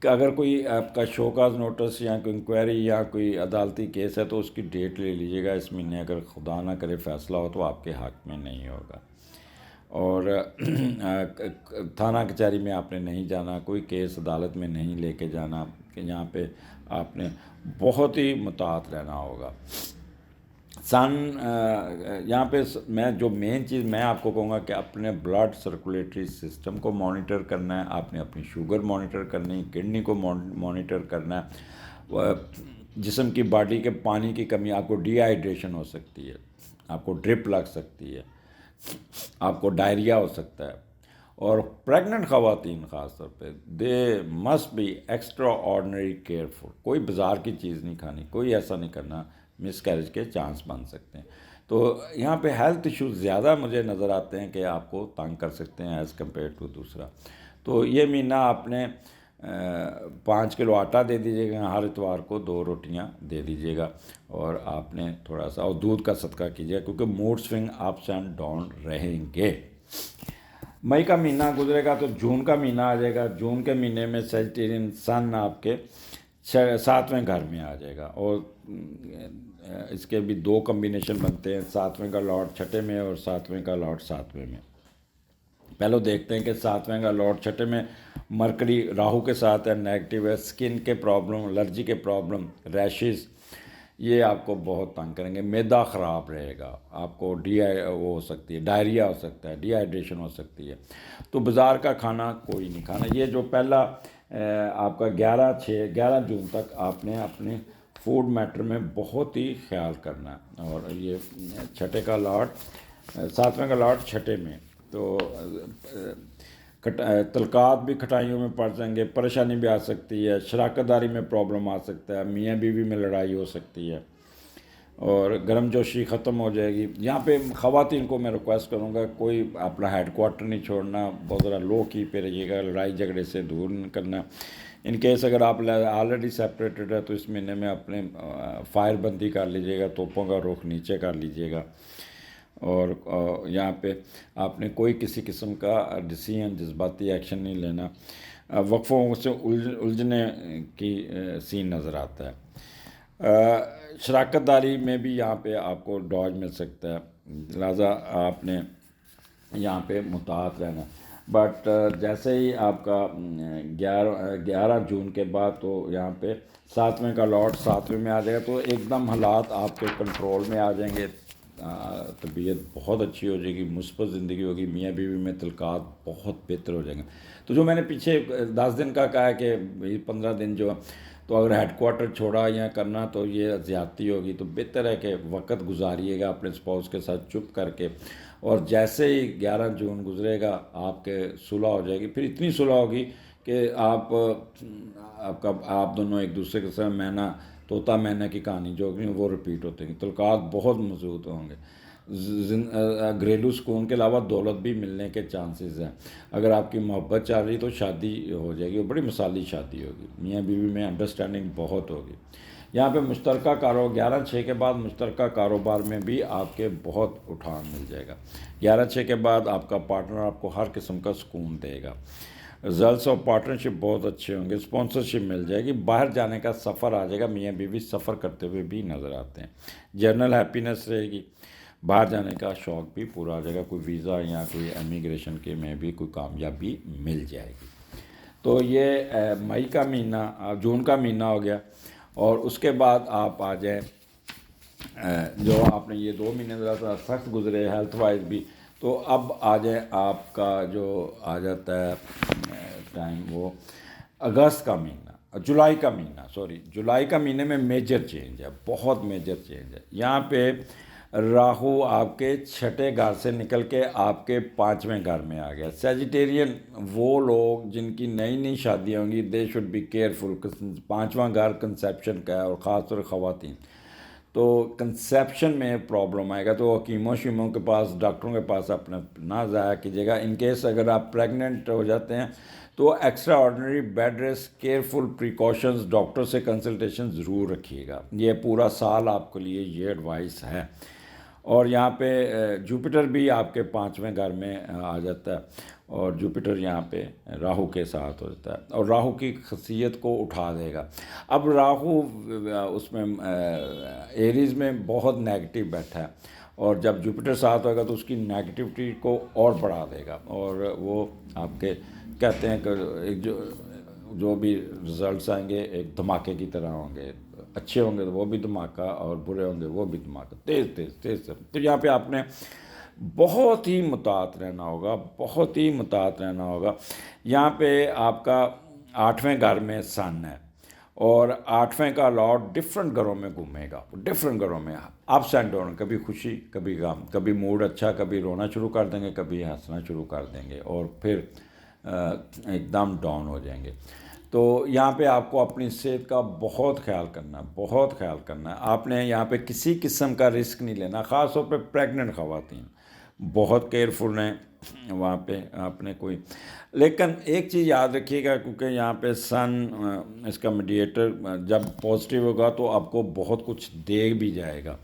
Speaker 1: کہ اگر کوئی آپ کا شوکاز نوٹس یا کوئی انکوائری یا کوئی عدالتی کیس ہے تو اس کی ڈیٹ لے لیجیے گا اس مہینے. اگر خدا نہ کرے فیصلہ ہو تو آپ کے حق میں نہیں ہوگا. اور تھانہ کچہری میں آپ نے نہیں جانا, کوئی کیس عدالت میں نہیں لے کے جانا, کہ یہاں پہ آپ نے بہت ہی محتاط رہنا ہوگا. یہاں پہ میں جو مین چیز میں آپ کو کہوں گا کہ اپنے بلڈ سرکولیٹری سسٹم کو مانیٹر کرنا ہے, آپ نے اپنی شوگر مانیٹر کرنی ہے, کڈنی کو مانیٹر کرنا ہے. جسم کی باڈی کے پانی کی کمی, آپ کو ڈی ہائیڈریشن ہو سکتی ہے, آپ کو ڈرپ لگ سکتی ہے, آپ کو ڈائریا ہو سکتا ہے. اور پریگننٹ خواتین خاص طور پہ they must be extraordinary careful. کوئی بازار کی چیز نہیں کھانی, کوئی ایسا نہیں کرنا, مس کیریج کے چانس بن سکتے ہیں. تو یہاں پہ ہیلتھ ایشوز زیادہ مجھے نظر آتے ہیں کہ آپ کو تنگ کر سکتے ہیں ایز کمپیئر ٹو دوسرا. تو یہ مہینہ آپ نے 5 کلو آٹا دے دیجیے گا, ہر اتوار کو 2 روٹیاں دے دیجیے گا, اور آپ نے تھوڑا سا اور دودھ کا صدقہ کیجیے گا, کیونکہ mood swing ups and down رہیں گے. مئی کا مہینہ گزرے گا تو جون کا مہینہ آ جائے گا. جون کے مہینے میں سیجیٹیرین سن آپ کے 7ویں گھر میں آ جائے گا, اور اس کے بھی 2 کمبینیشن بنتے ہیں, 7ویں کا لارڈ 6 میں اور 7ویں کا لارڈ 7ویں میں. پہلے دیکھتے ہیں کہ 7ویں کا لارڈ 6 میں مرکری راہو کے ساتھ ہے, نیگیٹو ہے. اسکن کے پرابلم, الرجی کے پرابلم, ریشز, یہ آپ کو بہت تنگ کریں گے. معدہ خراب رہے گا, آپ کو وہ ہو سکتی ہے, ڈائریا ہو سکتا ہے, ڈی ہائیڈریشن ہو سکتی ہے. تو بازار کا کھانا کوئی نہیں کھانا. یہ جو پہلا آپ کا 11 جون تک آپ نے اپنے فوڈ میٹر میں بہت ہی خیال کرنا ہے. اور یہ 6 کا لاٹ 7ویں کا لاٹ 6 میں, تو تلقات بھی کھٹائیوں میں پڑ جائیں گے, پریشانی بھی آ سکتی ہے, شراکت داری میں پرابلم آ سکتا ہے, میاں بیوی میں لڑائی ہو سکتی ہے, اور گرم جوشی ختم ہو جائے گی. یہاں پہ خواتین کو میں ریکویسٹ کروں گا, کوئی اپنا ہیڈ کوارٹر نہیں چھوڑنا, بہت ذرا لو کی پہ رہیے گا, لڑائی جھگڑے سے دور نہیں کرنا. ان کیس اگر آپ آلریڈی سیپریٹڈ ہے تو اس مہینے میں اپنے فائر بندی کر لیجیے گا, توپوں کا رخ نیچے کر لیجیے گا. اور یہاں پہ آپ نے کوئی کسی قسم کا ڈیسیژن, جذباتی ایکشن نہیں لینا. وقفوں سے الجھنے کی سین نظر آتا ہے. شراکت داری میں بھی یہاں پہ آپ کو ڈاج مل سکتا ہے, لہٰذا آپ نے یہاں پہ محتاط رہنا. بٹ جیسے ہی آپ کا 11 جون کے بعد تو یہاں پہ 7ویں کا لاٹ 7ویں میں آ جائے گا, تو ایک دم حالات آپ کے کنٹرول میں آ جائیں گے. طبیعت بہت اچھی ہو جائے گی, مثبت زندگی ہوگی, میاں بیوی میں تعلقات بہت بہتر ہو جائیں گے. تو جو میں نے پیچھے 10 دن کا کہا ہے کہ 15 دن جو, تو اگر ہیڈ کوارٹر چھوڑا یا کرنا تو یہ زیادتی ہوگی. تو بہتر ہے کہ وقت گزاریے گا اپنے اسپاؤس کے ساتھ چپ کر کے, اور جیسے ہی 11 جون گزرے گا آپ کے صلح ہو جائے گی. پھر اتنی صلح ہوگی کہ آپ دونوں ایک دوسرے کے ساتھ مینا طوطا مینا کی کہانی جو ہوگی وہ رپیٹ ہوتے گی. تعلقات بہت مضبوط ہوں گے. گھریلو سکون کے علاوہ دولت بھی ملنے کے چانسز ہیں. اگر آپ کی محبت چل رہی تو شادی ہو جائے گی, وہ بڑی مثالی شادی ہوگی, میاں بیوی میں انڈرسٹینڈنگ بہت ہوگی. یہاں پہ مشترکہ 11/6 کے بعد مشترکہ کاروبار میں بھی آپ کے بہت اٹھان مل جائے گا. 11/6 کے بعد آپ کا پارٹنر آپ کو ہر قسم کا سکون دے گا. رزلٹس آف پارٹنرشپ بہت اچھے ہوں گے, اسپانسرشپ مل جائے گی, باہر جانے کا سفر آ جائے گا. میاں بیوی سفر کرتے ہوئے بھی نظر آتے ہیں. جنرل ہیپینس رہے گی, باہر جانے کا شوق بھی پورا آ جائے گا. کوئی ویزا یا کوئی امیگریشن کے میں بھی کوئی کامیابی مل جائے گی. تو یہ مئی کا مہینہ, جون کا مہینہ ہو گیا. اور اس کے بعد آپ آ جائیں, جو آپ نے یہ 2 مہینے ذرا سا سخت گزرے ہیلتھ وائز بھی, تو اب آ جائے آپ کا جو آ جاتا ہے ٹائم، وہ اگست کا مہینہ، جولائی کا مہینے میں میجر چینج ہے، بہت میجر چینج ہے۔ یہاں پہ راہو آپ کے چھٹے گھر سے نکل کے آپ کے پانچویں گھر میں آ گیا۔ سیجیٹیرین وہ لوگ جن کی نئی نئی شادیاں ہوں گی، دے شوڈ بی کیئرفل۔ پانچواں گھر کنسیپشن کا ہے، اور خاص طور خواتین، تو کنسیپشن میں پرابلم آئے گا، تو حکیموں شیموں کے پاس، ڈاکٹروں کے پاس اپنا نہ ضائع کیجیے گا۔ ان کیس اگر آپ پریگننٹ ہو جاتے ہیں تو extraordinary bed rest, careful precautions, doctor سے کنسلٹیشن ضرور رکھیے گا۔ یہ پورا سال آپ کے لیے یہ ایڈوائس ہے۔ اور یہاں پہ جوپیٹر بھی آپ کے پانچویں گھر میں آ جاتا ہے، اور جوپیٹر یہاں پہ راہو کے ساتھ ہو جاتا ہے، اور راہو کی خاصیت کو اٹھا دے گا۔ اب راہو اس میں ایریز میں بہت نیگیٹو بیٹھا ہے، اور جب جوپیٹر ساتھ ہوگا تو اس کی نیگیٹیوٹی کو اور بڑھا دے گا، اور وہ آپ کے کہتے ہیں کہ ایک جو بھی رزلٹس آئیں گے ایک دھماکے کی طرح ہوں گے، اچھے ہوں گے تو وہ بھی دھماکہ، اور برے ہوں گے وہ بھی دھماکہ، تیز تیز تیز۔ تو یہاں پہ آپ نے بہت ہی محتاط رہنا ہوگا، بہت ہی محتاط رہنا ہوگا۔ یہاں پہ آپ کا آٹھویں گھر میں سن ہے، اور آٹھویں کا لارڈ ڈفرینٹ گھروں میں گھومے گا، ڈفرینٹ گھروں میں اپس اینڈ ڈاؤن، کبھی خوشی کبھی غم، کبھی موڈ اچھا کبھی رونا شروع کر دیں گے، کبھی ہنسنا شروع کر دیں گے، اور پھر ایک دم ڈاؤن ہو جائیں گے۔ تو یہاں پہ آپ کو اپنی صحت کا بہت خیال کرنا ہے، بہت خیال کرنا ہے۔ آپ نے یہاں پہ کسی قسم کا رسک نہیں لینا، خاص طور پہ پریگننٹ خواتین بہت کیئرفل رہیں وہاں پہ آپ نے کوئی۔ لیکن ایک چیز یاد رکھیے گا، کیونکہ یہاں پہ سن اس کا میڈیٹر جب پازیٹیو ہوگا تو آپ کو بہت کچھ دے بھی جائے گا۔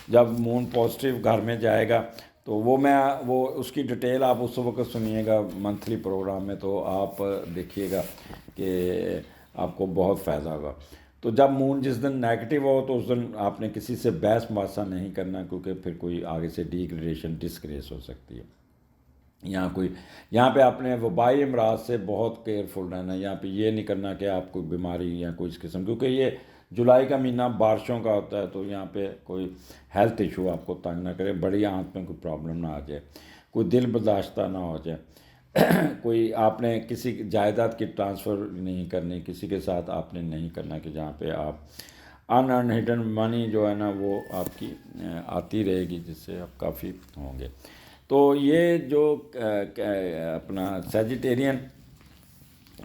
Speaker 1: جب مون پازیٹیو گھر میں جائے گا تو وہ اس کی ڈیٹیل آپ اس وقت سنیے گا منتھلی پروگرام میں، تو آپ دیکھیے گا کہ آپ کو بہت فائدہ ہوگا۔ تو جب مون جس دن نیگیٹو ہو تو اس دن آپ نے کسی سے بحث مباحثہ نہیں کرنا، کیونکہ پھر کوئی آگے سے ڈیگریڈیشن، ڈسگریس ہو سکتی ہے۔ یہاں پہ آپ نے وبائی امراض سے بہت کیئرفل رہنا ہے۔ یہاں پہ یہ نہیں کرنا کہ آپ کوئی بیماری یا کوئی اس قسم، کیونکہ یہ جولائی کا مہینہ بارشوں کا ہوتا ہے، تو یہاں پہ کوئی ہیلتھ ایشو آپ کو تنگ نہ کرے، بڑی آنکھ میں کوئی پرابلم نہ آ جائے، کوئی دل برداشتہ نہ ہو جائے، کوئی آپ نے کسی جائیداد کی ٹرانسفر نہیں کرنی، کسی کے ساتھ آپ نے نہیں کرنا کہ جہاں پہ آپ ان ہڈن منی جو ہے نا وہ آپ کی آتی رہے گی، جس سے آپ کافی ہوں گے۔ تو یہ جو اپنا سیجیٹیرین،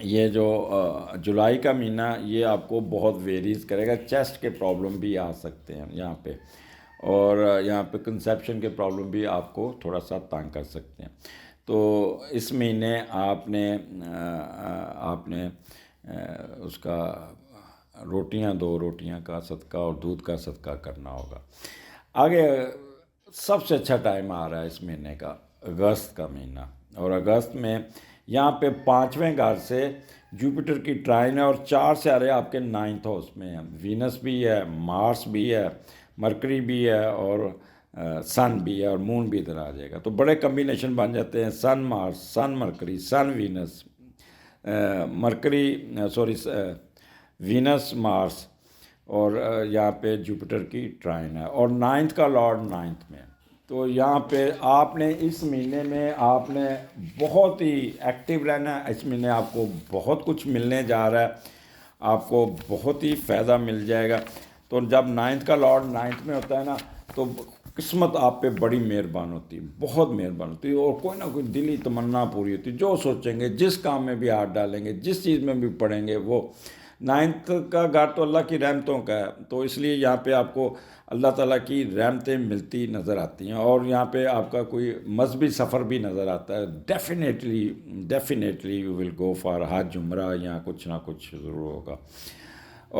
Speaker 1: یہ جو جولائی کا مہینہ یہ آپ کو بہت ویریز کرے گا۔ چیسٹ کے پرابلم بھی آ سکتے ہیں یہاں پہ، اور یہاں پہ کنسیپشن کے پرابلم بھی آپ کو تھوڑا سا تنگ کر سکتے ہیں۔ تو اس مہینے آپ نے اس کا دو روٹیاں کا صدقہ اور دودھ کا صدقہ کرنا ہوگا۔ آگے سب سے اچھا ٹائم آ رہا ہے اس مہینے کا، اگست کا مہینہ، اور اگست میں یہاں پہ پانچویں گھر سے جوپیٹر کی ٹرائن ہے، اور 4 سیارے آپ کے 9th ہاؤس میں ہیں۔ وینس بھی ہے، مارس بھی ہے، مرکری بھی ہے، اور سن بھی ہے، اور مون بھی ادھر آ جائے گا، تو بڑے کمبینیشن بن جاتے ہیں، سن مارس، سن مرکری، سن وینس، وینس مارس، اور یہاں پہ جوپیٹر کی ٹرائن ہے، اور 9th کا لارڈ 9th میں۔ تو یہاں پہ آپ نے اس مہینے میں آپ نے بہت ہی ایکٹیو رہنا ہے۔ اس مہینے آپ کو بہت کچھ ملنے جا رہا ہے، آپ کو بہت ہی فائدہ مل جائے گا۔ تو جب 9th کا لارڈ 9th میں ہوتا ہے نا، تو قسمت آپ پہ بڑی مہربان ہوتی ہے، بہت مہربان ہوتی ہے، اور کوئی نہ کوئی دلی تمنا پوری ہوتی ہے۔ جو سوچیں گے، جس کام میں بھی ہاتھ ڈالیں گے، جس چیز میں بھی پڑیں گے، وہ 9th کا گھر تو اللہ کی رحمتوں کا ہے، تو اس لیے یہاں پہ آپ کو اللہ تعالیٰ کی رحمتیں ملتی نظر آتی ہیں، اور یہاں پہ آپ کا کوئی مذہبی سفر بھی نظر آتا ہے۔ Definitely you will go for حج، عمرہ، یا کچھ نہ کچھ ضرور ہوگا،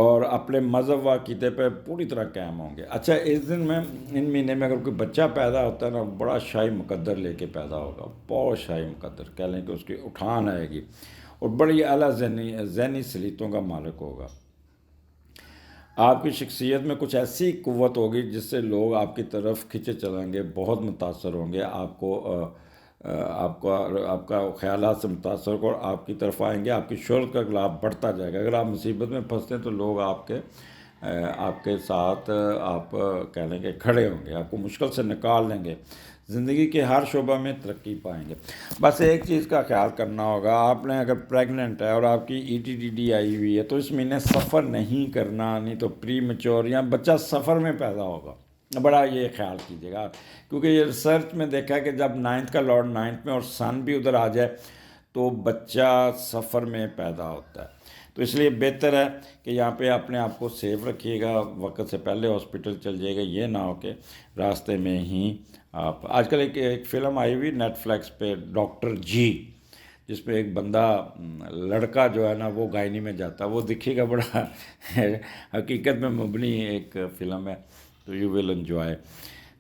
Speaker 1: اور اپنے مذہب و عقیدے پہ پوری طرح قائم ہوں گے۔ اچھا، اس دن میں ان مہینے میں اگر کوئی بچہ پیدا ہوتا ہے نا، بڑا شاہی مقدر لے کے پیدا ہوگا، بہت شاہی مقدر، کہہ لیں کہ اس کی اٹھان آئے گی، اور بڑی اعلیٰ ذہنی صلیتوں کا مالک ہوگا۔ آپ کی شخصیت میں کچھ ایسی قوت ہوگی جس سے لوگ آپ کی طرف کھنچے چلیں گے، بہت متاثر ہوں گے، آپ کا خیالات سے متاثر ہو کر آپ کی طرف آئیں گے، آپ کی شہرت کا گلاب بڑھتا جائے گا۔ اگر آپ مصیبت میں پھنستے ہیں تو لوگ آپ کے آپ کے ساتھ آپ کہہ لیں کہ کھڑے ہوں گے، آپ کو مشکل سے نکال لیں گے، زندگی کے ہر شعبہ میں ترقی پائیں گے۔ بس ایک چیز کا خیال کرنا ہوگا، آپ نے اگر پریگننٹ ہے اور آپ کی ETDD آئی ہوئی ہے تو اس مہینے سفر نہیں کرنا، نہیں تو پری میچور یا بچہ سفر میں پیدا ہوگا، بڑا یہ خیال کیجیے گا، کیونکہ یہ ریسرچ میں دیکھا ہے کہ جب 9th کا لارڈ 9th میں اور سن بھی ادھر آ جائے تو بچہ سفر میں پیدا ہوتا ہے۔ تو اس لیے بہتر ہے کہ یہاں پہ اپنے آپ کو سیف رکھیے گا، وقت سے پہلے ہاسپٹل چل جائے گا، یہ نہ ہو کہ راستے میں ہی آپ، آج کل ایک فلم آئی ہوئی نیٹ فلیکس پہ ڈاکٹر جی، جس پہ ایک بندہ لڑکا جو ہے نا وہ گائنی میں جاتا ہے، وہ دیکھیے گا، بڑا حقیقت میں مبنی ایک فلم ہے، تو یو ول انجوائے۔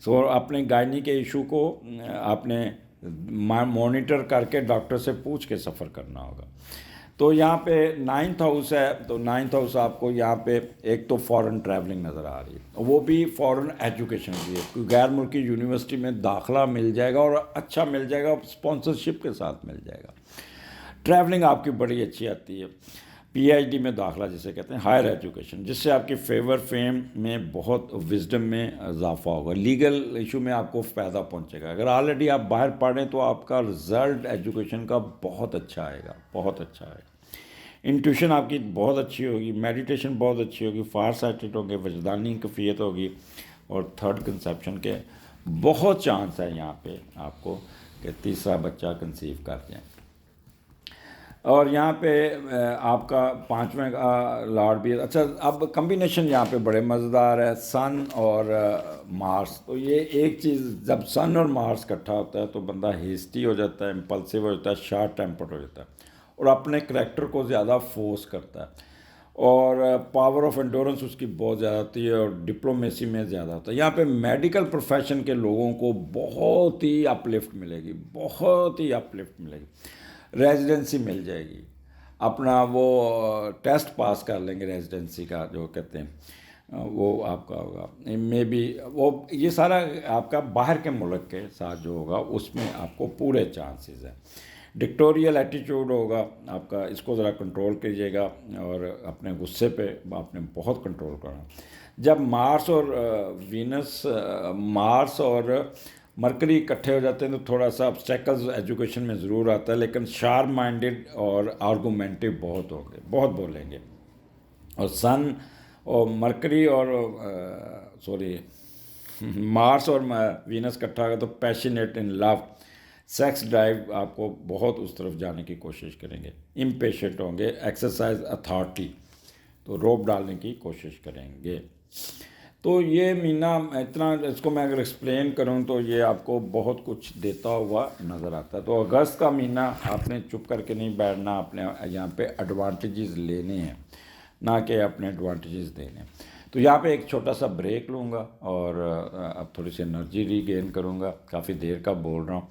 Speaker 1: سو اپنے گائنی کے ایشو کو آپ نے مانیٹر کر کے ڈاکٹر سے پوچھ کے سفر کرنا ہوگا۔ تو یہاں پہ 9th ہاؤس ہے، تو 9th ہاؤس آپ کو یہاں پہ ایک تو فورن ٹریولنگ نظر آ رہی ہے، وہ بھی فورن ایجوکیشن بھی ہے، کوئی غیر ملکی یونیورسٹی میں داخلہ مل جائے گا اور اچھا مل جائے گا، اسپانسرشپ کے ساتھ مل جائے گا۔ ٹریولنگ آپ کی بڑی اچھی آتی ہے، PhD میں داخلہ جسے کہتے ہیں، ہائر ایجوکیشن، جس سے آپ کی فیور فیم میں بہت وزڈم میں اضافہ ہوگا، لیگل ایشو میں آپ کو فائدہ پہنچے گا۔ اگر آلریڈی آپ باہر پڑھیں تو آپ کا رزلٹ ایجوکیشن کا بہت اچھا آئے گا، بہت اچھا آئے گا۔ انٹیوشن آپ کی بہت اچھی ہوگی، میڈیٹیشن بہت اچھی ہوگی، فار سائٹڈ ہوں گے، وجدانی کیفیت ہوگی، اور تھرڈ کنسیپشن کے بہت چانس ہے یہاں پہ آپ کو کہ تیسرا بچہ کنسیو کر جائیں۔ اور یہاں پہ آپ کا 5ویں کا لارڈ بھی اچھا، اب کمبینیشن یہاں پہ بڑے مزیدار ہے، سن اور مارس۔ تو یہ ایک چیز، جب سن اور مارس اکٹھا ہوتا ہے تو بندہ ہیسٹی ہو جاتا ہے، امپلسیو ہو جاتا ہے، شارٹ ٹیمپرڈ ہو جاتا ہے، اور اپنے کریکٹر کو زیادہ فورس کرتا ہے، اور پاور آف انڈورنس اس کی بہت زیادہ ہوتی ہے، اور ڈپلومیسی میں زیادہ ہوتا ہے۔ یہاں پہ میڈیکل پروفیشن کے لوگوں کو بہت ہی اپ لفٹ ملے گی، بہت ہی اپ لفٹ ملے گی، ریزیڈنسی مل جائے گی، اپنا وہ ٹیسٹ پاس کر لیں گے ریزیڈنسی کا جو کہتے ہیں، وہ آپ کا ہوگا، مے بی وہ یہ سارا آپ کا باہر کے ملک کے ساتھ جو ہوگا اس میں آپ کو پورے چانسز ہیں۔ ڈکٹوریل ایٹیچیوڈ ہوگا آپ کا، اس کو ذرا کنٹرول کیجیے گا، اور اپنے غصے پہ آپ نے بہت کنٹرول کرنا۔ جب مارس اور وینس، مارس اور مرکری اکٹھے ہو جاتے ہیں تو تھوڑا سا obstacles ایجوکیشن میں ضرور آتا ہے، لیکن شارپ مائنڈڈ اور آرگومنٹو بہت ہوں گے، بہت بولیں گے۔ اور سن اور مرکری اور سوری مارس اور وینس اکٹھا ہوگا تو پیشنیٹ ان لو، سیکس ڈرائیو آپ کو بہت اس طرف جانے کی کوشش کریں گے، امپیشنٹ ہوں گے، ایکسرسائز اتھارٹی، تو روپ ڈالنے کی کوشش کریں گے۔ تو یہ مہینہ اتنا، اس کو میں اگر ایکسپلین کروں تو یہ آپ کو بہت کچھ دیتا ہوا نظر آتا ہے۔ تو اگست کا مہینہ آپ نے چپ کر کے نہیں بیٹھنا، اپنے یہاں پہ ایڈوانٹیجز لینے ہیں، نہ کہ اپنے ایڈوانٹیجز دینے ہیں۔ تو یہاں پہ ایک چھوٹا سا بریک لوں گا، اور اب تھوڑی سی انرجی ری گین کروں گا، کافی دیر کا بول رہا ہوں،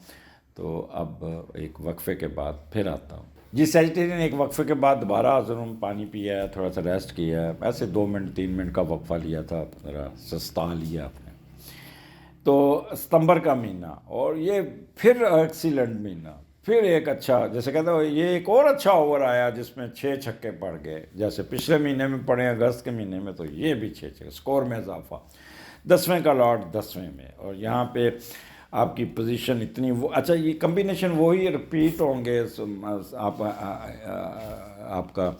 Speaker 1: تو اب ایک وقفے کے بعد پھر آتا ہوں۔ جی سیجیٹیرین، ایک وقفے کے بعد دوبارہ حاضر ہوں، پانی پیا ہے، تھوڑا سا ریسٹ کیا ہے، ایسے 2 منٹ 3 منٹ کا وقفہ لیا تھا، ذرا سستا لیا آپ نے۔ تو ستمبر کا مہینہ، اور یہ پھر ایکسیلنٹ مہینہ، پھر ایک اچھا، جیسے کہتے ہیں یہ ایک اور اچھا اوور آیا جس میں 6 چھکے پڑ گئے، جیسے پچھلے مہینے میں پڑے اگست کے مہینے میں، تو یہ بھی 6 چھکے، اسکور میں اضافہ، 10ویں کا لارڈ 10ویں میں، اور یہاں پہ آپ کی پوزیشن اتنی وہ اچھا، یہ کمبینیشن وہی رپیٹ ہوں گے، آپ کا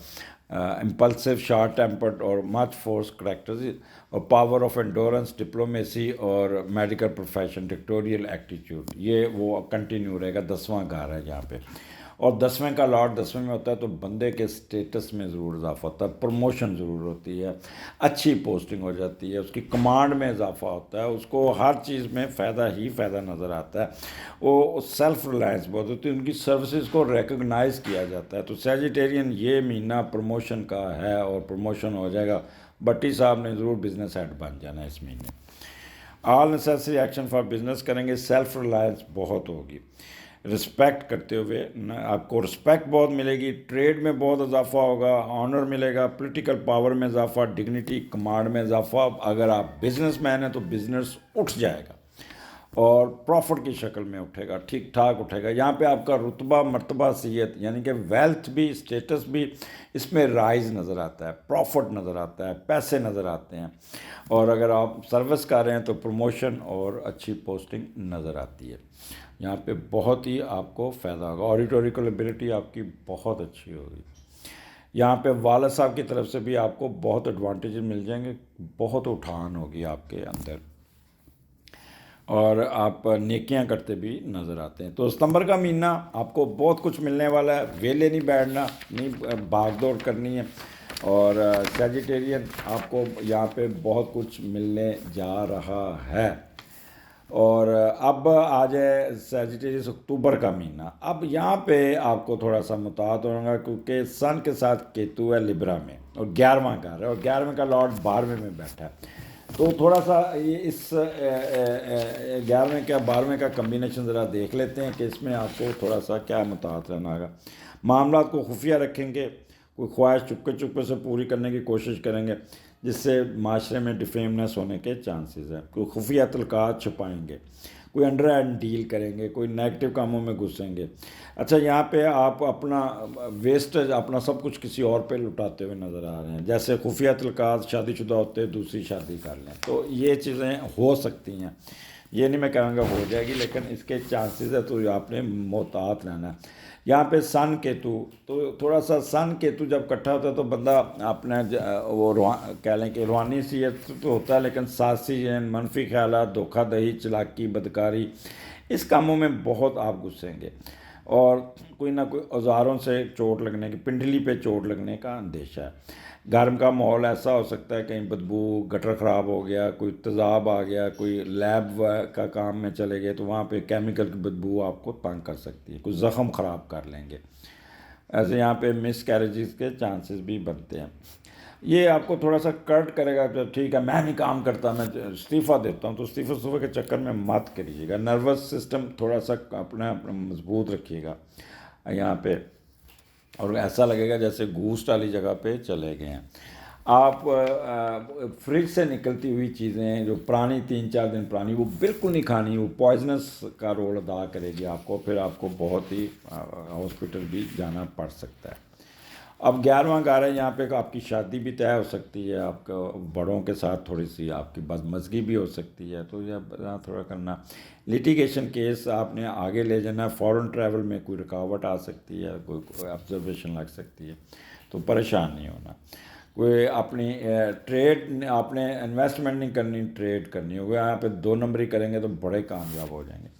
Speaker 1: امپلسو، شارٹ ٹیمپرڈ اور مچ فورس کریکٹرز، اور پاور آف انڈورنس، ڈپلومیسی اور میڈیکل پروفیشن، ڈکٹوریل ایٹیٹیوڈ، یہ وہ کنٹینیو رہے گا۔ 10واں گھر ہے یہاں پہ، اور 10ویں کا لارڈ 10ویں میں ہوتا ہے تو بندے کے سٹیٹس میں ضرور اضافہ ہوتا ہے، پروموشن ضرور ہوتی ہے، اچھی پوسٹنگ ہو جاتی ہے، اس کی کمانڈ میں اضافہ ہوتا ہے، اس کو ہر چیز میں فائدہ ہی فائدہ نظر آتا ہے، وہ سیلف ریلائنس بہت ہوتی ہے، ان کی سروسز کو ریکگنائز کیا جاتا ہے۔ تو سیجیٹیرین یہ مہینہ پروموشن کا ہے، اور پروموشن ہو جائے گا، بٹی صاحب نے ضرور بزنس ہیڈ بن جانا ہے اس مہینے۔ آل نیسیسری ایکشن فار بزنس کریں گے، سیلف ریلائنس بہت ہوگی، رسپیکٹ کرتے ہوئے آپ کو رسپیکٹ بہت ملے گی، ٹریڈ میں بہت اضافہ ہوگا، آنر ملے گا، پولیٹیکل پاور میں اضافہ، ڈگنیٹی، کمانڈ میں اضافہ۔ اگر آپ بزنس مین ہیں تو بزنس اٹھ جائے گا، اور پروفٹ کی شکل میں اٹھے گا، ٹھیک ٹھاک اٹھے گا. یہاں پہ آپ کا رتبہ، مرتبہ، صحت یعنی کہ ویلتھ بھی، اسٹیٹس بھی اس میں رائز نظر آتا ہے، پروفٹ نظر آتا ہے، پیسے نظر آتے ہیں. اور اگر آپ سروس کر رہے ہیں تو پروموشن اور اچھی پوسٹنگ نظر آتی ہے. یہاں پہ بہت ہی آپ کو فائدہ ہوگا. آڈیٹوریکل ایبلٹی آپ کی بہت اچھی ہوگی. یہاں پہ والد صاحب کی طرف سے بھی آپ کو بہت ایڈوانٹیج مل جائیں گے، بہت اٹھان ہوگی آپ کے اندر، اور آپ نیکیاں کرتے بھی نظر آتے ہیں. تو ستمبر کا مہینہ آپ کو بہت کچھ ملنے والا ہے. ویلے نہیں بیٹھنا، نہیں بھاگ دوڑ کرنی ہے. اور سیجیٹیرین آپ کو یہاں پہ بہت کچھ ملنے جا رہا ہے. اور اب آ جائے سیجیٹیریس اکتوبر کا مہینہ. اب یہاں پہ آپ کو تھوڑا سا متعارف ہوگا کیونکہ سن کے ساتھ کیتو ہے لبرا میں، اور 11واں گھر ہے، اور 11ویں کا لارڈ 12ویں میں بیٹھا ہے. تو تھوڑا سا یہ اس 11ویں کا 12ویں کا کمبینیشن ذرا دیکھ لیتے ہیں کہ اس میں آپ کو تھوڑا سا کیا متعارف رہنا ہوگا. معاملات کو خفیہ رکھیں گے، کوئی خواہش چپکے چپکے سے پوری کرنے کی کوشش کریں گے جس سے معاشرے میں ڈیفیمنس ہونے کے چانسز ہیں. کوئی خفیہ تعلقات چھپائیں گے، کوئی انڈر ہینڈ ڈیل کریں گے، کوئی نیگیٹو کاموں میں گھسیں گے. اچھا، یہاں پہ آپ اپنا ویسٹیج، اپنا سب کچھ کسی اور پہ لٹاتے ہوئے نظر آ رہے ہیں. جیسے خفیہ تعلقات، شادی شدہ ہوتے دوسری شادی کر لیں، تو یہ چیزیں ہو سکتی ہیں. یہ نہیں میں کہوں گا ہو جائے گی، لیکن اس کے چانسز ہے، تو آپ نے محتاط رہنا ہے. یہاں پہ سن کیتو، تو تھوڑا سا سن کیتو جب اکٹھا ہوتا ہے تو بندہ اپنا وہ کہہ لیں کہ روحانی صحت تو ہوتا ہے، لیکن سازشی منفی خیالات، دھوکہ دہی، چلاکی، بدکاری، اس کاموں میں بہت آپ گھسیں گے. اور کوئی نہ کوئی اوزاروں سے چوٹ لگنے کی، پنڈلی پہ چوٹ لگنے کا اندیشہ ہے. گرم کا ماحول ایسا ہو سکتا ہے کہیں بدبو، گٹر خراب ہو گیا، کوئی تیزاب آ گیا، کوئی لیب کا کام میں چلے گئے تو وہاں پہ کیمیکل کی بدبو آپ کو تنگ کر سکتی ہے، کوئی زخم خراب کر لیں گے. ایسے یہاں پہ مس کیریجز کے چانسز بھی بنتے ہیں. یہ آپ کو تھوڑا سا کرٹ کرے گا کہ ٹھیک ہے میں نہیں کام کرتا، میں استعفیٰ دیتا ہوں. تو استعفیٰ کے چکر میں مت کریے گا. نروس سسٹم تھوڑا سا اپنا مضبوط رکھیے گا یہاں پہ، اور ایسا لگے گا جیسے گھوسٹ والی جگہ پہ چلے گئے ہیں. آپ فریج سے نکلتی ہوئی چیزیں جو پرانی 3-4 دن پرانی، وہ بالکل نہیں کھانی. وہ پوائزنس کا رول ادا کرے گی آپ کو، پھر آپ کو بہت ہی ہاسپٹل بھی جانا پڑ سکتا ہے. اب 11واں گھر ہے، یہاں پہ آپ کی شادی بھی طے ہو سکتی ہے. آپ کو بڑوں کے ساتھ تھوڑی سی آپ کی بدمزگی بھی ہو سکتی ہے، تو یہ تھوڑا کرنا. لیٹیگیشن کیس آپ نے آگے لے جانا. فورن ٹریول میں کوئی رکاوٹ آ سکتی ہے، کوئی آبزرویشن لگ سکتی ہے، تو پریشان نہیں ہونا. کوئی اپنی ٹریڈ آپ نے انویسٹمنٹ نہیں کرنی، ٹریڈ کرنی ہوگی. یہاں پہ 2 نمبری کریں گے تو بڑے کامیاب ہو جائیں گے.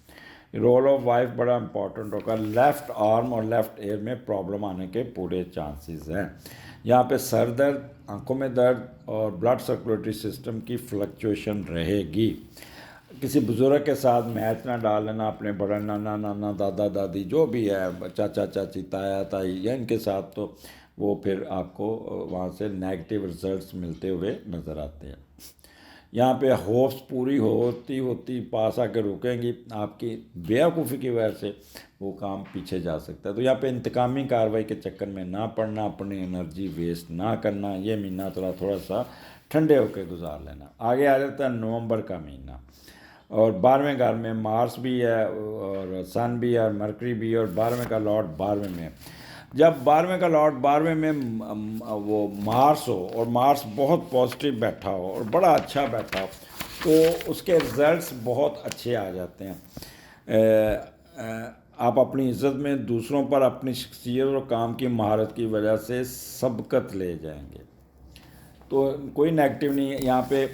Speaker 1: رول آف وائف بڑا امپورٹنٹ ہوگا. لیفٹ آرم اور لیفٹ ایئر میں پرابلم آنے کے پورے چانسز ہیں. یہاں پہ سر درد، آنکھوں میں درد اور بلڈ سرکولیٹری سسٹم کی فلکچویشن رہے گی. کسی بزرگ کے ساتھ میچ نہ ڈال لینا. اپنے بڑا نانا دادا دادی جو بھی ہے، چاچا چاچی، تایا تائی، یا ان کے ساتھ، تو وہ پھر آپ کو وہاں سے نیگیٹو رزلٹس ملتے ہوئے نظر آتے ہیں. یہاں پہ ہوپس پوری ہوتی پاس آ کے رکیں گی. آپ کی بیوقوفی کی وجہ سے وہ کام پیچھے جا سکتا ہے. تو یہاں پہ انتقامی کارروائی کے چکر میں نہ پڑنا، اپنی انرجی ویسٹ نہ کرنا. یہ مہینہ تھوڑا سا ٹھنڈے ہو کے گزار لینا. آگے آ جاتا ہے نومبر کا مہینہ، اور 12ویں گھر میں مارس بھی ہے، اور سن بھی ہے، اور مرکری بھی ہے، اور 12ویں کا لارڈ 12ویں میں ہے. جب 12ویں کا لارڈ 12ویں میں وہ مارس ہو، اور مارس بہت پازیٹیو بیٹھا ہو اور بڑا اچھا بیٹھا ہو، تو اس کے رزلٹس بہت اچھے آ جاتے ہیں. آپ اپنی عزت میں دوسروں پر اپنی شخصیت اور کام کی مہارت کی وجہ سے سبقت لے جائیں گے. تو کوئی نیگیٹو نہیں ہے یہاں پہ.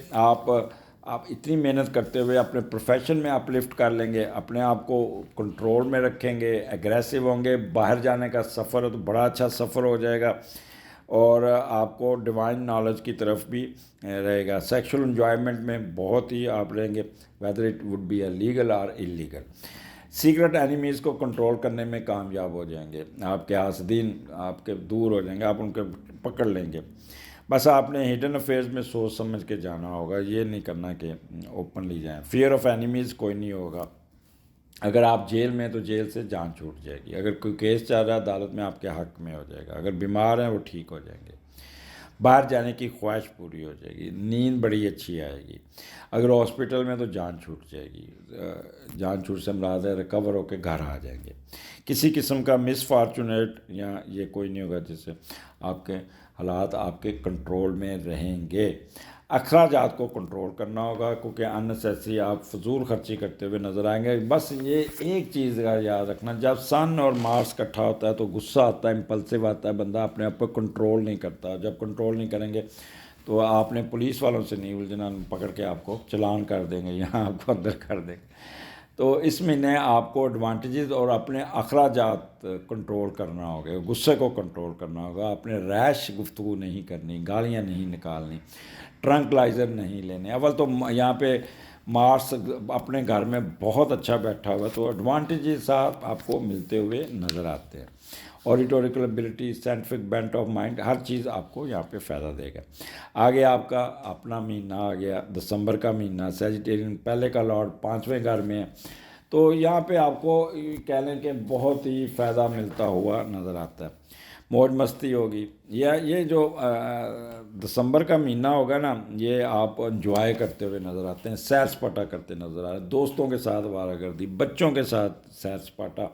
Speaker 1: آپ اتنی محنت کرتے ہوئے اپنے پروفیشن میں اپ لفٹ کر لیں گے، اپنے آپ کو کنٹرول میں رکھیں گے، ایگریسو ہوں گے. باہر جانے کا سفر ہے تو بڑا اچھا سفر ہو جائے گا، اور آپ کو ڈیوائن نالج کی طرف بھی رہے گا. سیکشل انجوائمنٹ میں بہت ہی آپ رہیں گے، whether it would be a legal اور انلیگل. سیکرٹ اینیمیز کو کنٹرول کرنے میں کامیاب ہو جائیں گے. آپ کے حاسدین آپ کے دور ہو جائیں گے، آپ ان کے پکڑ لیں گے. بس آپ نے ہڈن افیئرز میں سوچ سمجھ کے جانا ہوگا. یہ نہیں کرنا کہ اوپنلی جائیں. فیئر آف اینیمیز کوئی نہیں ہوگا. اگر آپ جیل میں ہیں تو جیل سے جان چھوٹ جائے گی. اگر کوئی کیس چل رہا ہے عدالت میں، آپ کے حق میں ہو جائے گا. اگر بیمار ہیں وہ ٹھیک ہو جائیں گے. باہر جانے کی خواہش پوری ہو جائے گی، نیند بڑی اچھی آئے گی۔ اگر ہاسپٹل میں تو جان چھوٹ جائے گی، جان چھوٹ سے مراد ہے ریکور ہو کے گھر آ جائیں گے۔ کسی قسم کا مس فارچونیٹ یا یہ کوئی نہیں ہوگا جس سے آپ کے حالات آپ کے کنٹرول میں رہیں گے۔ اخراجات کو کنٹرول کرنا ہوگا کیونکہ اننیسیسری آپ فضول خرچی کرتے ہوئے نظر آئیں گے۔ بس یہ ایک چیز کا یاد رکھنا، جب سن اور مارس اکٹھا ہوتا ہے تو غصہ آتا ہے، امپلسو آتا ہے، بندہ اپنے آپ کو کنٹرول نہیں کرتا۔ جب کنٹرول نہیں کریں گے تو آپ نے پولیس والوں سے نہیں الجھنا، پکڑ کے آپ کو چلان کر دیں گے یا آپ کو اندر کر دیں گے۔ تو اس مہینے آپ کو ایڈوانٹیجز اور اپنے اخراجات کنٹرول کرنا ہوگا، غصے کو کنٹرول کرنا ہوگا، اپنے ریش گفتگو نہیں کرنی، گالیاں نہیں نکالنی، ٹرنکلائزر نہیں لینے۔ اول تو یہاں پہ مارس اپنے گھر میں بہت اچھا بیٹھا ہوا، تو ایڈوانٹیجز آپ کو ملتے ہوئے نظر آتے ہیں۔ Oratorical ability, scientific bent of mind, ہر چیز آپ کو یہاں پہ فائدہ دے گا۔ آگے آپ کا اپنا مہینہ آ گیا دسمبر کا مہینہ، سیجیٹیرین پہلے کا لارڈ 5ویں گھر میں ہے، تو یہاں پہ آپ کو کہہ لیں کہ بہت ہی فائدہ ملتا ہوا نظر آتا ہے۔ موج مستی ہوگی، یہ جو دسمبر کا مہینہ ہوگا نا، یہ آپ انجوائے کرتے ہوئے نظر آتے ہیں، سیر سپاٹا کرتے نظر آ رہے ہیں، دوستوں کے ساتھ وارہ گردی، بچوں کے ساتھ سیر سپاٹا،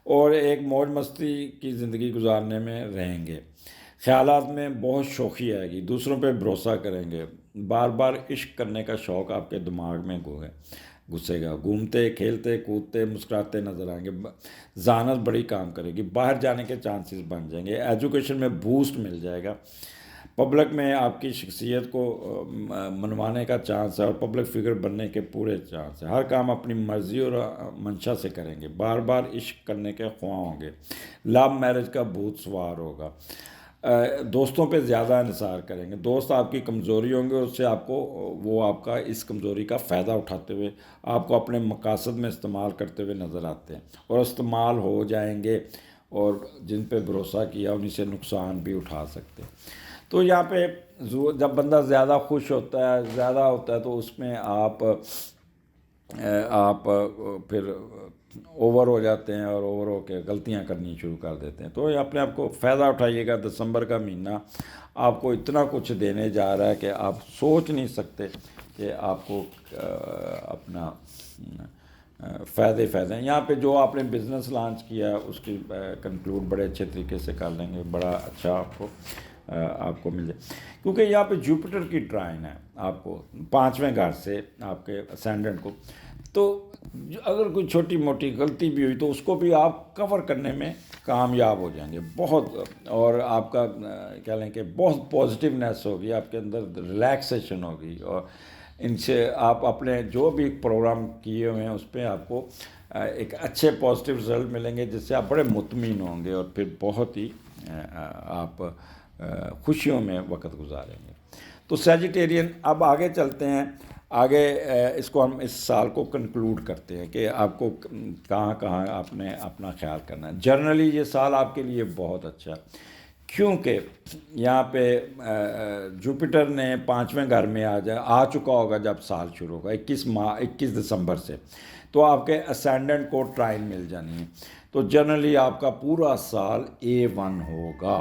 Speaker 1: اور ایک موج مستی کی زندگی گزارنے میں رہیں گے۔ خیالات میں بہت شوخی آئے گی، دوسروں پہ بھروسہ کریں گے، بار بار عشق کرنے کا شوق آپ کے دماغ میں گھسے گا، گھومتے کھیلتے کودتے مسکراتے نظر آئیں گے، ذہانت بڑی کام کرے گی، باہر جانے کے چانسز بن جائیں گے، ایجوکیشن میں بوسٹ مل جائے گا، پبلک میں آپ کی شخصیت کو منوانے کا چانس ہے اور پبلک فگر بننے کے پورے چانس ہے۔ ہر کام اپنی مرضی اور منشا سے کریں گے، بار بار عشق کرنے کے خواہاں ہوں گے، لو میرج کا بھوت سوار ہوگا، دوستوں پہ زیادہ انحصار کریں گے، دوست آپ کی کمزوری ہوں گے، اس سے آپ کو وہ آپ کا اس کمزوری کا فائدہ اٹھاتے ہوئے آپ کو اپنے مقاصد میں استعمال کرتے ہوئے نظر آتے ہیں اور استعمال ہو جائیں گے، اور جن پہ بھروسہ کیا انہیں سے نقصان بھی اٹھا سکتے ہیں۔ تو یہاں پہ جب بندہ زیادہ خوش ہوتا ہے، زیادہ ہوتا ہے، تو اس میں آپ پھر اوور ہو جاتے ہیں اور اوور ہو کے غلطیاں کرنی شروع کر دیتے ہیں۔ تو یہ اپنے آپ کو فائدہ اٹھائیے گا، دسمبر کا مہینہ آپ کو اتنا کچھ دینے جا رہا ہے کہ آپ سوچ نہیں سکتے کہ آپ کو اپنا فائدے ہیں۔ یہاں پہ جو آپ نے بزنس لانچ کیا ہے اس کی کنکلوڈ بڑے اچھے طریقے سے کر لیں گے، بڑا اچھا آپ کو مل جائے، کیونکہ یہاں پہ جوپیٹر کی ٹرائن ہے آپ کو 5ویں گھر سے آپ کے اسینڈنٹ کو، تو اگر کوئی چھوٹی موٹی غلطی بھی ہوئی تو اس کو بھی آپ کور کرنے میں کامیاب ہو جائیں گے بہت، اور آپ کا کہہ لیں کہ بہت پازیٹیونیس ہوگی آپ کے اندر، ریلیکسیشن ہوگی، اور ان سے آپ اپنے جو بھی پروگرام کیے ہوئے ہیں اس پہ آپ کو ایک اچھے پازیٹیو رزلٹ ملیں گے، جس سے آپ بڑے مطمئن ہوں گے اور پھر بہت ہی آپ خوشیوں میں وقت گزاریں گے۔ تو سیجیٹیرین، اب آگے چلتے ہیں، آگے اس کو ہم اس سال کو کنکلوڈ کرتے ہیں کہ آپ کو کہاں کہاں آپ نے اپنا خیال کرنا ہے۔ جنرلی یہ سال آپ کے لیے بہت اچھا ہے، کیونکہ یہاں پہ جوپیٹر نے 5ویں گھر میں آ چکا ہوگا جب سال شروع ہوگا 21 دسمبر سے، تو آپ کے اسینڈنٹ کو ٹرائن مل جانی ہے، تو جنرلی آپ کا پورا سال A1 ہوگا۔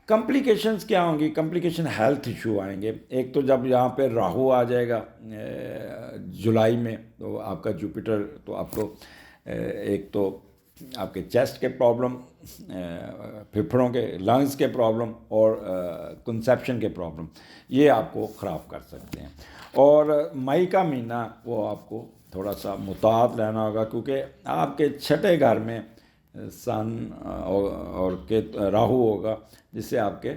Speaker 1: کمپلیکیشنز کیا ہوں گی؟ کمپلیکیشن ہیلتھ ایشو آئیں گے۔ ایک تو جب یہاں پہ راہو آ جائے گا جولائی میں، تو آپ کا جوپیٹر تو آپ کو ایک تو آپ کے چیسٹ کے پرابلم، پھپھڑوں کے لنگز کے پرابلم اور کنسیپشن کے پرابلم، یہ آپ کو خراب کر سکتے ہیں۔ اور مئی کا مہینہ وہ آپ کو تھوڑا سا محتاط رہنا ہوگا، کیونکہ آپ کے 6 گھر میں سن اور راہو ہوگا، جس سے آپ کے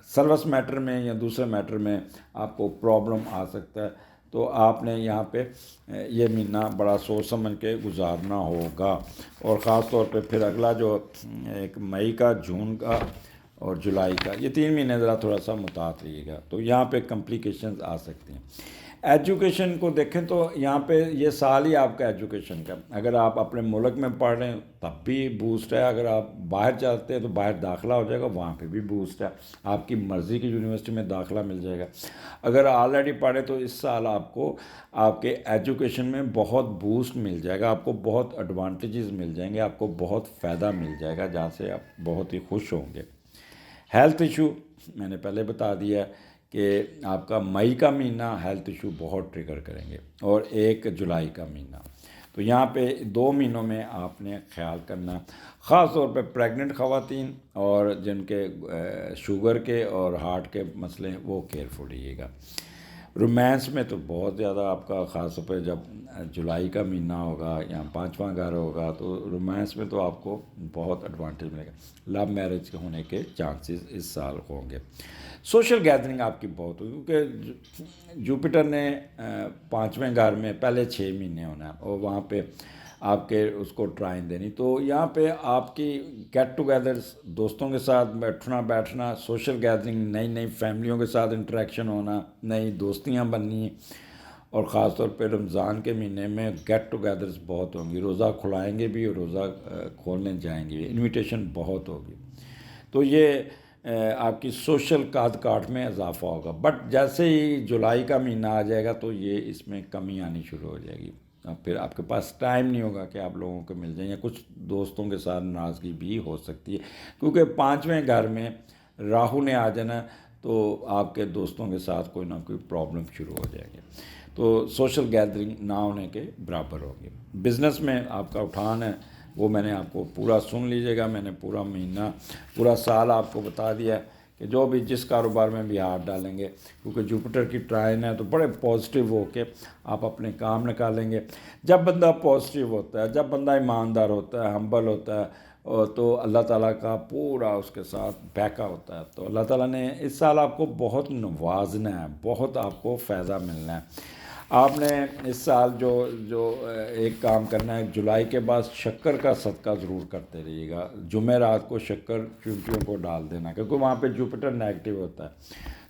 Speaker 1: سروس میٹر میں یا دوسرے میٹر میں آپ کو پرابلم آ سکتا ہے، تو آپ نے یہاں پہ یہ مہینہ بڑا سوچ سمجھ کے گزارنا ہوگا، اور خاص طور پہ پھر اگلا جو ایک مئی کا، جون کا اور جولائی کا، یہ 3 مہینے ذرا تھوڑا سا محتاط رہیے گا، تو یہاں پہ کمپلیکیشنز آ سکتے ہیں۔ ایجوکیشن کو دیکھیں تو یہاں پہ یہ سال ہی آپ کا ایجوکیشن کا، اگر آپ اپنے ملک میں پڑھ رہے ہیں تب بھی بوسٹ ہے، اگر آپ باہر جاتے ہیں تو باہر داخلہ ہو جائے گا، وہاں پہ بھی بوسٹ ہے، آپ کی مرضی کی یونیورسٹی میں داخلہ مل جائے گا۔ اگر آلریڈی پڑھے تو اس سال آپ کو آپ کے ایجوکیشن میں بہت بوسٹ مل جائے گا، آپ کو بہت ایڈوانٹیجز مل جائیں گے، آپ کو بہت فائدہ مل جائے گا، جہاں سے آپ بہت ہی خوش ہوں گے۔ ہیلتھ ایشو میں نے پہلے بتا دیا ہے کہ آپ کا مئی کا مہینہ ہیلتھ ایشو بہت ٹریگر کریں گے، اور 1 جولائی کا مہینہ، تو یہاں پہ 2 مہینوں میں آپ نے خیال کرنا، خاص طور پہ پریگننٹ خواتین اور جن کے شوگر کے اور ہارٹ کے مسئلے ہیں وہ کیئرفل رہیے گا۔ رومانس میں تو بہت زیادہ آپ کا، خاص طور پہ جب جولائی کا مہینہ ہوگا یا 5واں گھر ہوگا تو رومانس میں تو آپ کو بہت ایڈوانٹیج ملے گا، لو میرج ہونے کے چانسز اس سال ہوں گے۔ سوشل گیدرنگ آپ کی بہت ہوگی، کیونکہ جوپیٹر نے 5ویں گھر میں پہلے 6 مہینے ہونا ہے، اور وہاں پہ آپ کے اس کو ٹرائن دینی، تو یہاں پہ آپ کی گیٹ ٹوگیدرز، دوستوں کے ساتھ بیٹھنا، سوشل گیدرنگ، نئی نئی فیملیوں کے ساتھ انٹریکشن ہونا، نئی دوستیاں بننی، اور خاص طور پہ رمضان کے مہینے میں گیٹ ٹوگیدرز بہت ہوں گی، روزہ کھلائیں گے بھی اور روزہ کھولنے جائیں گے بھی، انویٹیشن بہت ہوگی، تو یہ آپ کی سوشل کاٹ میں اضافہ ہوگا۔ بٹ جیسے ہی جولائی کا مہینہ آ جائے گا تو یہ اس میں کمی آنی شروع ہو جائے گی، پھر آپ کے پاس ٹائم نہیں ہوگا کہ آپ لوگوں کو مل جائیں، یا کچھ دوستوں کے ساتھ ناراضگی بھی ہو سکتی ہے، کیونکہ 5ویں گھر میں راہو نے آ جانا، تو آپ کے دوستوں کے ساتھ کوئی نہ کوئی پرابلم شروع ہو جائے گی، تو سوشل گیدرنگ نہ ہونے کے برابر ہوگی۔ بزنس میں آپ کا اٹھان ہے وہ میں نے آپ کو پورا سن لیجیے گا، میں نے پورا مہینہ پورا سال آپ کو بتا دیا ہے کہ جو بھی جس کاروبار میں بھی ہاتھ ڈالیں گے، کیونکہ جوپیٹر کی ٹرائن ہے تو بڑے پازیٹیو ہو کے آپ اپنے کام نکالیں گے۔ جب بندہ پازیٹیو ہوتا ہے، جب بندہ ایماندار ہوتا ہے، ہمبل ہوتا ہے، اور تو اللہ تعالیٰ کا پورا اس کے ساتھ بیکا ہوتا ہے، تو اللہ تعالیٰ نے اس سال آپ کو بہت نوازنا ہے، بہت آپ کو فائدہ ملنا ہے۔ آپ نے اس سال جو ایک کام کرنا ہے، جولائی کے بعد شکر کا صدقہ ضرور کرتے رہیے گا، جمعرات کو شکر چونٹیوں کو ڈال دینا، کیونکہ وہاں پہ جوپیٹر نیگیٹو ہوتا ہے،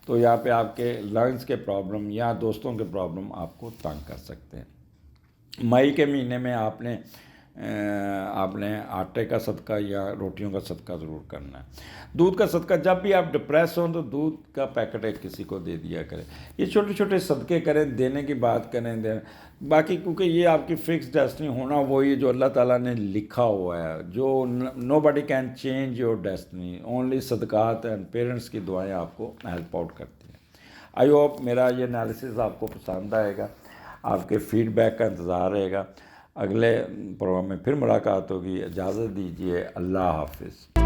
Speaker 1: تو یہاں پہ آپ کے لنگس کے پرابلم یا دوستوں کے پرابلم آپ کو تنگ کر سکتے ہیں۔ مئی کے مہینے میں آپ نے آٹے کا صدقہ یا روٹیوں کا صدقہ ضرور کرنا ہے۔ دودھ کا صدقہ، جب بھی آپ ڈپریس ہوں تو دودھ کا پیکٹ ایک کسی کو دے دیا کریں، یہ چھوٹے چھوٹے صدقے کریں، دینے کی بات کریں، باقی کیونکہ یہ آپ کی فکس ڈیسٹنی ہونا وہی جو اللہ تعالیٰ نے لکھا ہوا ہے، جو nobody can change your destiny, only صدقات اینڈ پیرنٹس کی دعائیں آپ کو ہیلپ آؤٹ کرتی ہیں۔ آئی ہوپ میرا یہ انالیسز آپ کو پسند آئے گا، آپ کے فیڈ بیک کا انتظار رہے گا۔ اگلے پروگرام میں پھر ملاقات ہوگی، اجازت دیجیے، اللہ حافظ۔